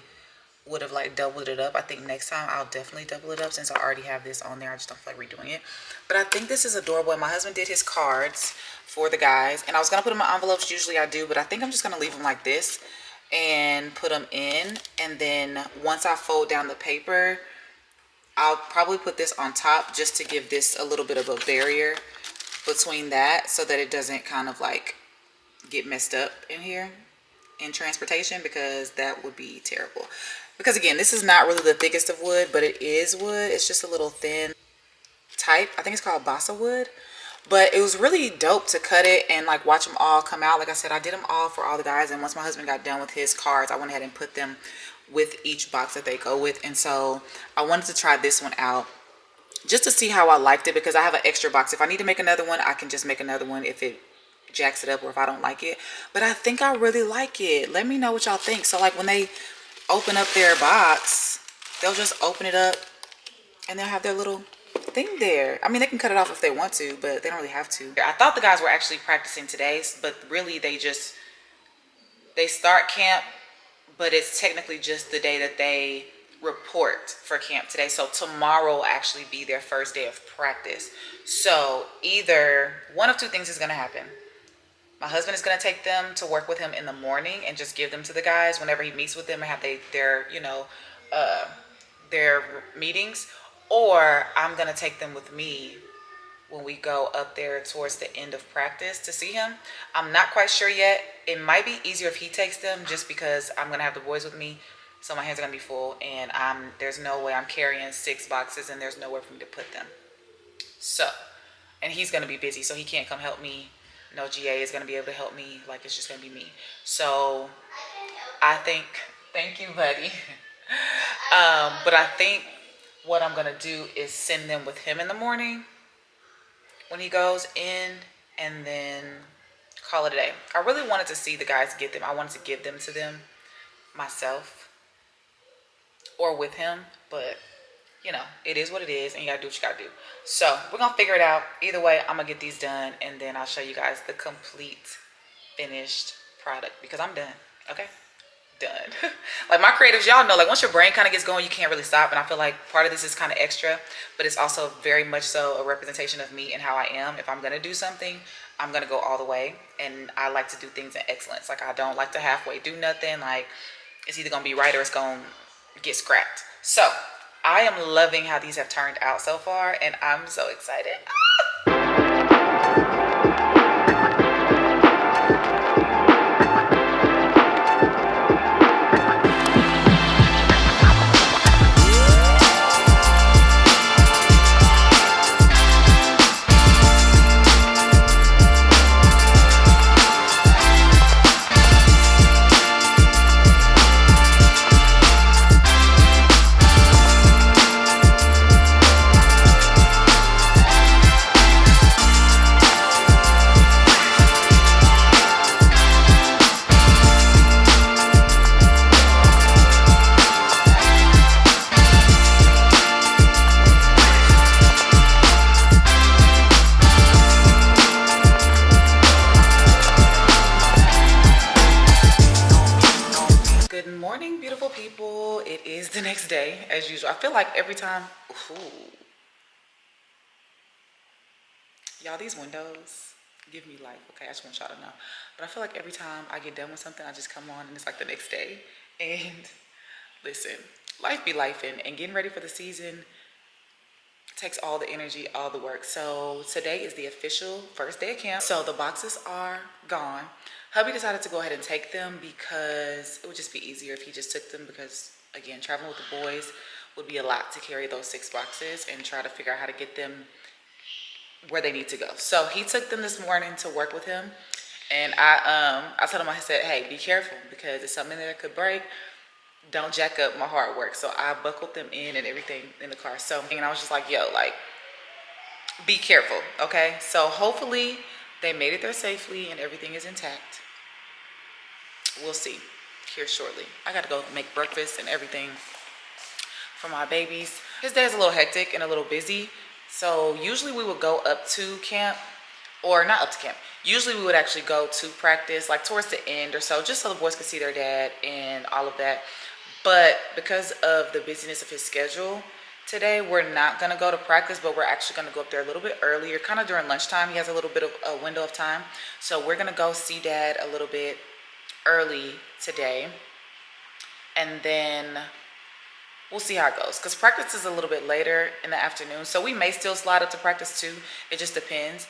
would have like doubled it up. I think next time I'll definitely double it up since I already have this on there. I just don't feel like redoing it. But I think this is adorable, and my husband did his cards for the guys, and I was going to put them in envelopes. Usually I do, but I think I'm just going to leave them like this and put them in, and then once I fold down the paper, I'll probably put this on top just to give this a little bit of a barrier between that so that it doesn't kind of like get messed up in here in transportation, because that would be terrible. Because again, this is not really the thickest of wood, but it is wood. It's just a little thin type. I think it's called balsa wood. But it was really dope to cut it and like watch them all come out. Like I said, I did them all for all the guys, and once my husband got done with his cards, I went ahead and put them with each box that they go with. And so I wanted to try this one out just to see how I liked it, because I have an extra box. If I need to make another one, I can just make another one if it jacks it up or if I don't like it. But I think I really like it. Let me know what y'all think. So like when they open up their box, they'll just open it up and they'll have their little thing there. I mean, they can cut it off if they want to, but they don't really have to. I thought the guys were actually practicing today, but really they start camp, but it's technically just the day that they report for camp today. So tomorrow will actually be their first day of practice. So either one of two things is going to happen. My husband is going to take them to work with him in the morning and just give them to the guys whenever he meets with them and have their meetings, or I'm going to take them with me when we go up there towards the end of practice to see him. I'm not quite sure yet. It might be easier if he takes them, just because I'm going to have the boys with me. So my hands are going to be full, and there's no way I'm carrying 6 boxes and there's nowhere for me to put them. So, and he's going to be busy, so he can't come help me. No GA is going to be able to help me. Like, it's just going to be me. So I think, thank you, buddy. But I think what I'm going to do is send them with him in the morning when he goes in, and then call it a day. I really wanted to see the guys get them. I wanted to give them to them myself or with him, but you know, it is what it is, and you gotta do what you gotta do. So we're gonna figure it out. Either way, I'm gonna get these done, and then I'll show you guys the complete finished product, because I'm done. Okay, done. Like my creatives, y'all know, like once your brain kind of gets going, you can't really stop. And I feel like part of this is kind of extra, but it's also very much so a representation of me and how I am. If I'm gonna do something, I'm gonna go all the way, and I like to do things in excellence. Like I don't like to halfway do nothing. Like it's either gonna be right or it's gonna get scrapped. So I am loving how these have turned out so far, and I'm so excited. As usual, I feel like every time, y'all, these windows give me life. Okay, I just want y'all to know. But I feel like every time I get done with something, I just come on and it's like the next day. And listen, life be lifing, and getting ready for the season takes all the energy, all the work. So today is the official first day of camp. So the boxes are gone. Hubby decided to go ahead and take them because it would just be easier if he just took them, because again, traveling with the boys would be a lot to carry those 6 boxes and try to figure out how to get them where they need to go. So he took them this morning to work with him, and I told him, I said, hey, be careful, because it's something that could break. Don't jack up my hard work. So I buckled them in and everything in the car. So, and I was just like, yo, like, be careful, okay? So hopefully they made it there safely and everything is intact. We'll see here shortly. I got to go make breakfast and everything for my babies. His day is a little hectic and a little busy. So usually we would go up to camp, or not up to camp. Usually we would actually go to practice like towards the end or so, just so the boys could see their dad and all of that. But because of the busyness of his schedule today, we're not gonna go to practice, but we're actually gonna go up there a little bit earlier, kind of during lunchtime. He has a little bit of a window of time. So we're gonna go see dad a little bit early today, and then we'll see how it goes, because practice is a little bit later in the afternoon, so we may still slide up to practice too. It just depends.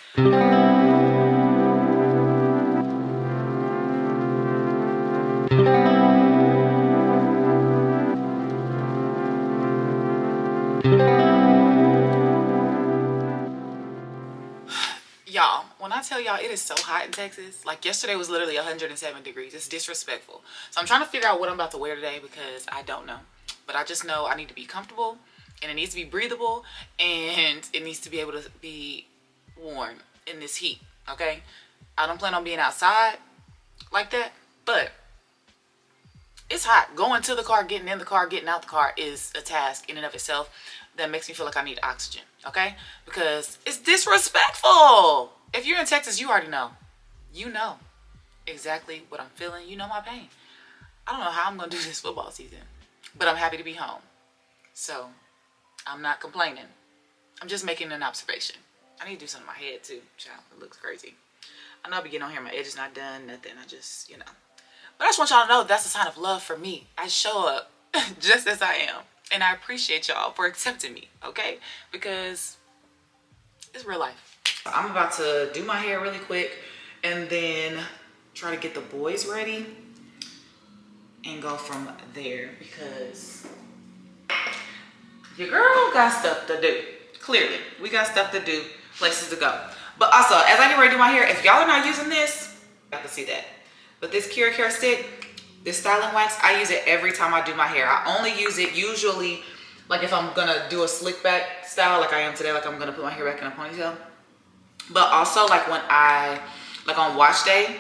Y'all, when I tell y'all it is so hot in Texas, like yesterday was literally 107 degrees. It's disrespectful. So I'm trying to figure out what I'm about to wear today because I don't know. But I just know I need to be comfortable and it needs to be breathable and it needs to be able to be worn in this heat, okay? I don't plan on being outside like that, but it's hot. Going to the car, getting in the car, getting out the car is a task in and of itself that makes me feel like I need oxygen, okay? Because it's disrespectful. If you're in Texas, you already know. You know exactly what I'm feeling. You know my pain. I don't know how I'm going to do this football season, but I'm happy to be home. So I'm not complaining. I'm just making an observation. I need to do something in my head too, child. It looks crazy. I know I'll be getting on here. My edge is not done, nothing. I just, you know. But I just want y'all to know that's a sign of love for me. I show up just as I am. And I appreciate y'all for accepting me, okay? Because it's real life. I'm about to do my hair really quick and then try to get the boys ready and go from there because your girl got stuff to do. Clearly, we got stuff to do, places to go. But also, as I get ready to do my hair, if y'all are not using this, I can see that. But this Cure Care stick, this styling wax, I use it every time I do my hair. I only use it usually like if I'm gonna do a slick back style like I am today, like I'm gonna put my hair back in a ponytail. But also like when like on wash day,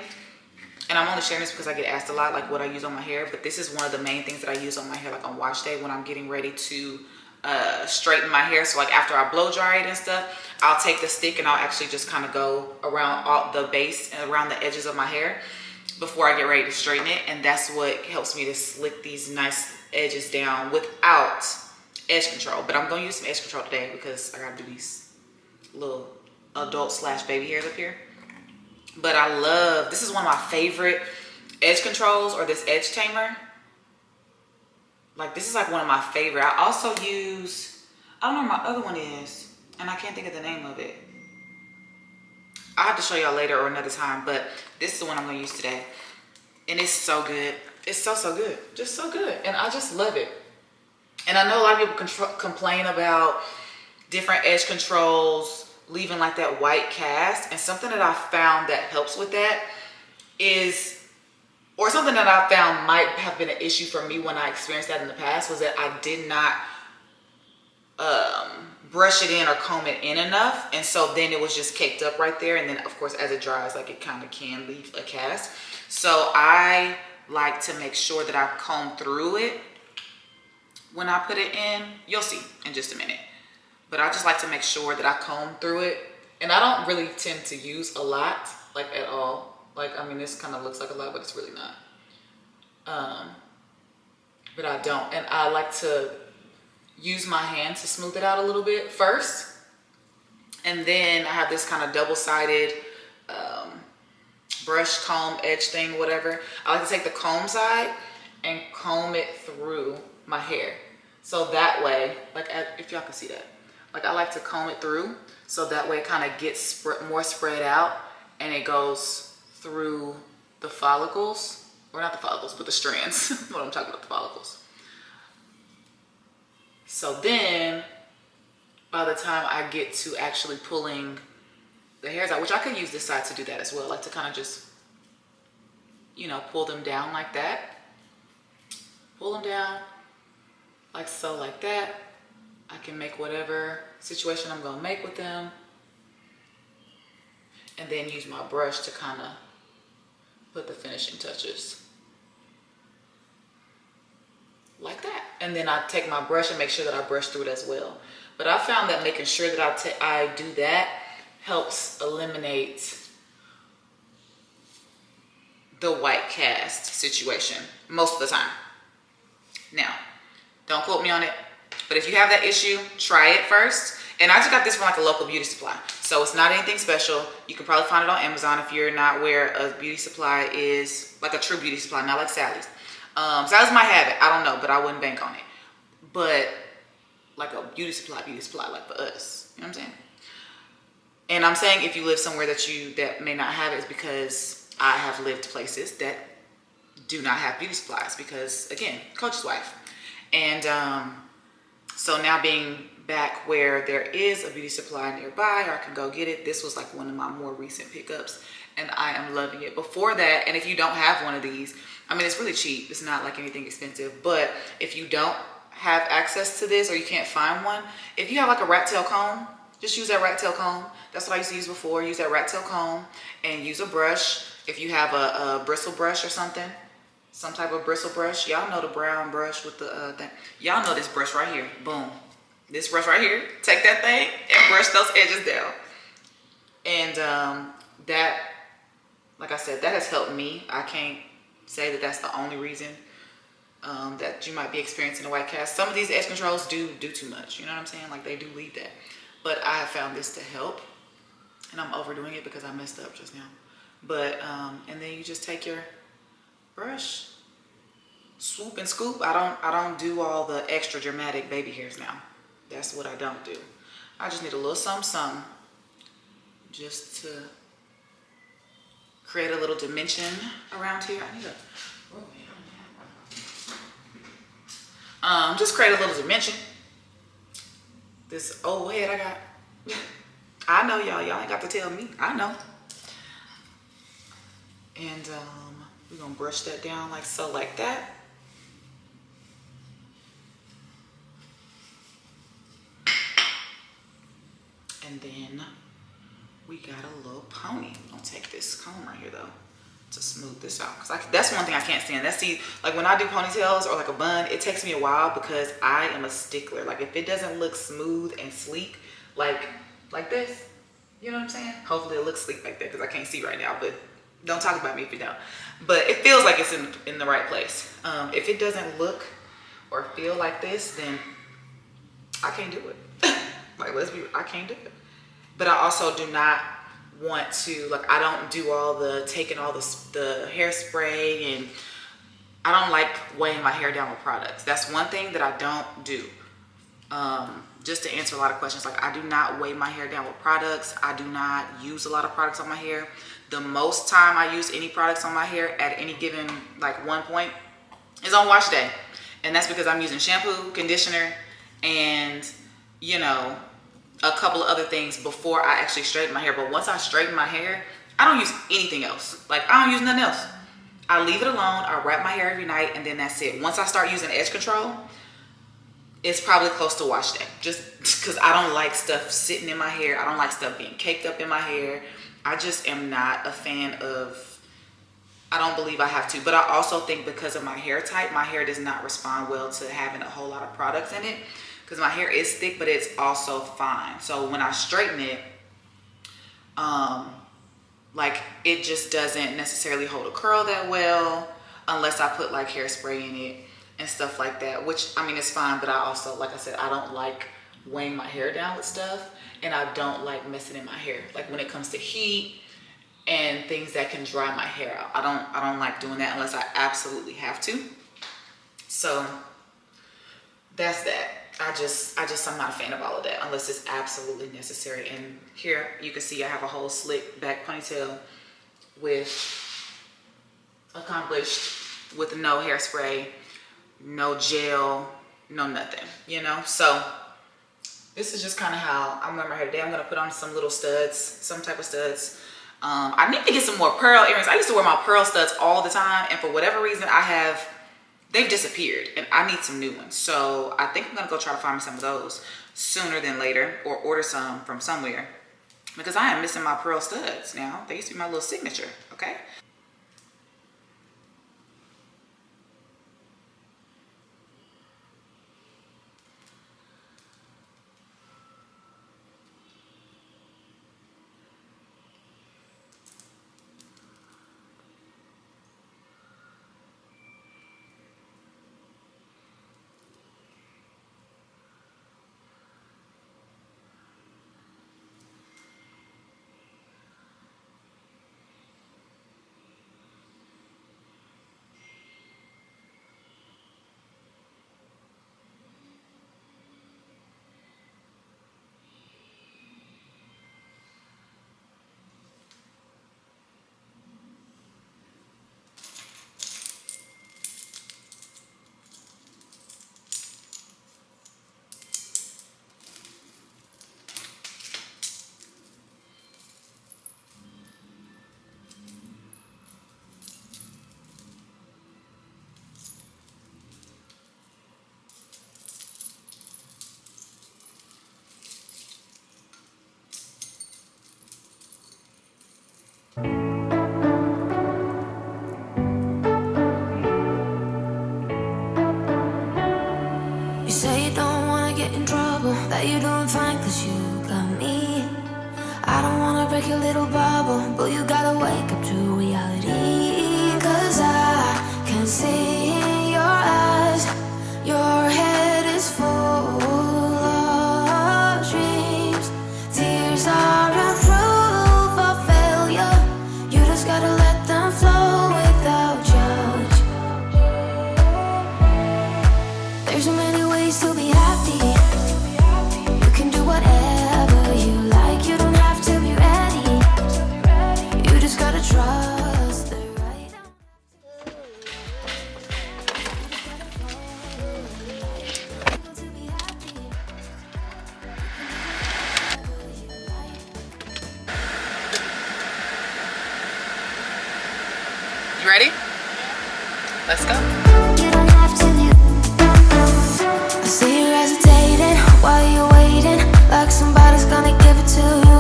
and I'm only sharing this because I get asked a lot like what I use on my hair, but this is one of the main things that I use on my hair like on wash day when I'm getting ready to straighten my hair. So like after I blow dry it and stuff, I'll take the stick and I'll actually just kind of go around all the base and around the edges of my hair before I get ready to straighten it. And that's what helps me to slick these nice edges down without edge control. But I'm gonna use some edge control today because I gotta do these little adult / baby hairs up here. But I love, this is one of my favorite edge controls, or this edge tamer. Like this is like one of my favorite. I also use, I don't know what my other one is, and I can't think of the name of it. I'll have to show y'all later or another time, but this is the one I'm gonna use today. And it's so good. It's so good. Just so good. And I just love it. And I know a lot of people complain about different edge controls leaving like that white cast. And something that I found that helps with that is, or something that I found might have been an issue for me when I experienced that in the past, was that I did not brush it in or comb it in enough, and so then it was just caked up right there. And then of course as it dries, like it kind of can leave a cast. So I like to make sure that I comb through it when I put it in. You'll see in just a minute, but I just like to make sure that I comb through it. And I don't really tend to use a lot, like at all. Like, I mean, this kind of looks like a lot, but it's really not. But I don't. And I like to use my hand to smooth it out a little bit first. And then I have this kind of double-sided brush, comb, edge thing, whatever. I like to take the comb side and comb it through my hair. So that way, like if y'all can see that, like I like to comb it through so that way it kind of gets more spread out and it goes through the follicles, or not the follicles, but the strands. What I'm talking about, the follicles. So then by the time I get to actually pulling the hairs out, which I could use this side to do that as well, like to kind of just, you know, pull them down like that. Pull them down like so, like that. I can make whatever situation I'm gonna make with them. And then use my brush to kind of put the finishing touches. Like that. And then I take my brush and make sure that I brush through it as well. But I found that making sure that I do that helps eliminate the white cast situation most of the time. Now, don't quote me on it, but if you have that issue, try it first. And I just got this from like a local beauty supply, so it's not anything special. You can probably find it on Amazon if you're not where a beauty supply is, like a true beauty supply, not like Sally's. Sally's might have it, I don't know, but I wouldn't bank on it. But like a beauty supply like for us, you know what I'm saying? And I'm saying if you live somewhere that may not have it, is because I have lived places that do not have beauty supplies because, again, coach's wife. And so now being back where there is a beauty supply nearby, or I can go get it. This was like one of my more recent pickups, and I am loving it. Before that, and if you don't have one of these, I mean, it's really cheap. It's not like anything expensive, but if you don't have access to this or you can't find one, if you have like a rat tail comb, just use that rat tail comb. That's what I used to use before. Use that rat tail comb and use a brush. If you have a bristle brush or something, some type of bristle brush. Y'all know the brown brush with the thing. Y'all know this brush right here. Boom. This brush right here. Take that thing and brush those edges down. And that, like I said, that has helped me. I can't say that that's the only reason that you might be experiencing a white cast. Some of these edge controls do too much. You know what I'm saying? Like they do leave that. But I have found this to help. And I'm overdoing it because I messed up just now. But, and then you just take your brush, swoop and scoop. I don't do all the extra dramatic baby hairs now. That's what I don't do. I just need a little something just to create a little dimension around here. I need a just create a little dimension. This old head I got. I know y'all ain't got to tell me. I know. And we're gonna brush that down like so, like that. And then we got a little pony. I'm gonna take this comb right here though to smooth this out, because that's one thing I can't stand. That's like when I do ponytails or like a bun, it takes me a while because I am a stickler. Like if it doesn't look smooth and sleek, like this, you know what I'm saying? Hopefully it looks sleek like that because I can't see right now, but don't talk about me if you don't. But it feels like it's in the right place. If it doesn't look or feel like this, then I can't do it. Like I can't do it. But I also do not want to, like, I don't do all the taking all the hairspray, and I don't like weighing my hair down with products. That's one thing that I don't do. Just to answer a lot of questions, like I do not weigh my hair down with products. I do not use a lot of products on my hair. The most time I use any products on my hair at any given like one point is on wash day. And that's because I'm using shampoo, conditioner, and you know, a couple of other things before I actually straighten my hair. But once I straighten my hair, I don't use anything else. Like I don't use nothing else. I leave it alone. I wrap my hair every night, and then that's it. Once I start using edge control, it's probably close to wash day. Just because I don't like stuff sitting in my hair. I don't like stuff being caked up in my hair. I just am not a fan of, I don't believe I have to. But I also think because of my hair type, my hair does not respond well to having a whole lot of products in it. Because my hair is thick, but it's also fine. So when I straighten it, like it just doesn't necessarily hold a curl that well unless I put like hairspray in it and stuff like that, which I mean, it's fine. But I also, like I said, I don't like weighing my hair down with stuff, and I don't like messing in my hair. Like when it comes to heat and things that can dry my hair out, I don't like doing that unless I absolutely have to. So that's that. I'm not a fan of all of that unless it's absolutely necessary. And here you can see I have a whole slick back ponytail accomplished with no hairspray, no gel, no nothing, you know? So this is just kind of how I'm wearing my hair today. I'm gonna put on some little studs, some type of studs. I need to get some more pearl earrings. I used to wear my pearl studs all the time, and for whatever reason they've disappeared, and I need some new ones. So I think I'm gonna go try to find me some of those sooner than later, or order some from somewhere, because I am missing my pearl studs now. They used to be my little signature, okay? Bet you're doing fine cause you got me. I don't wanna break your little bubble, but you gotta wake up to reality. Cause I can see in your eyes, your head is full of dreams. Tears aren't proof of failure. You just gotta let them flow without judge. There's so many ways to be happy. You can do whatever you like. You don't have to be ready. You just gotta trust the right. You ready? Let's go. You don't have to be. I see you hesitating while you're waiting, like somebody's gonna give it to you.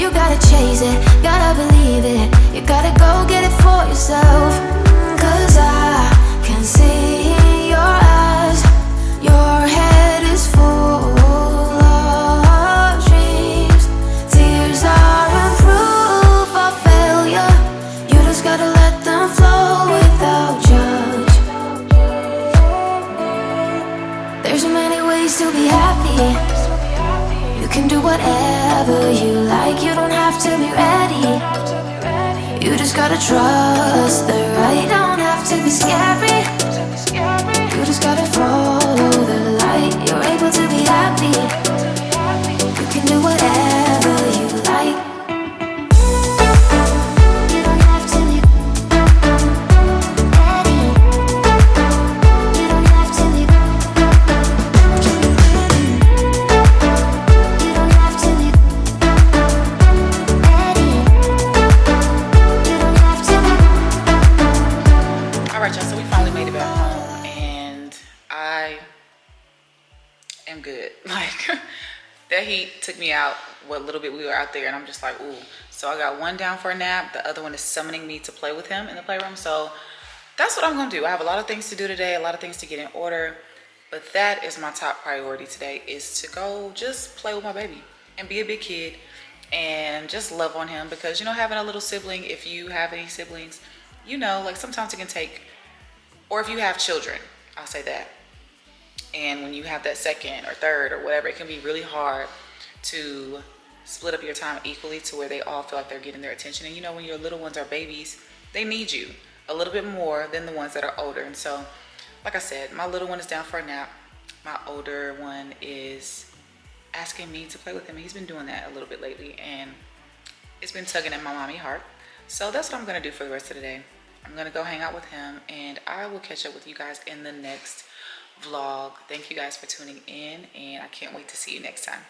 You gotta chase it, gotta believe it. You gotta go get it for yourself. Cause I can see in your eyes, your head is full of dreams. Tears aren't proof of failure. You just gotta let them flow without judge. There's so many ways to be happy. You can do whatever you like. You don't have to be ready. You just gotta trust the right. Don't have to be scary. You just gotta follow the light. You're able to be happy. You can do whatever you like. You don't have to be ready. You don't have to be. You don't have to be ready. You don't have to be. All right, y'all, so we finally made it back home and I am good. Like, that heat took me out what little bit we were out there, and I'm just like, ooh. So I got one down for a nap. The other one is summoning me to play with him in the playroom. So that's what I'm gonna do. I have a lot of things to do today, a lot of things to get in order, but that is my top priority today, is to go just play with my baby and be a big kid and just love on him. Because, you know, having a little sibling, if you have any siblings, you know, like sometimes it can take, or if you have children, I'll say that. And when you have that second or third or whatever, it can be really hard to split up your time equally to where they all feel like they're getting their attention. And you know, when your little ones are babies, they need you a little bit more than the ones that are older. And so, like I said, my little one is down for a nap. My older one is asking me to play with him. He's been doing that a little bit lately, and it's been tugging at my mommy heart. So that's what I'm gonna do for the rest of the day. I'm gonna go hang out with him, and I will catch up with you guys in the next vlog. Thank you guys for tuning in, and I can't wait to see you next time.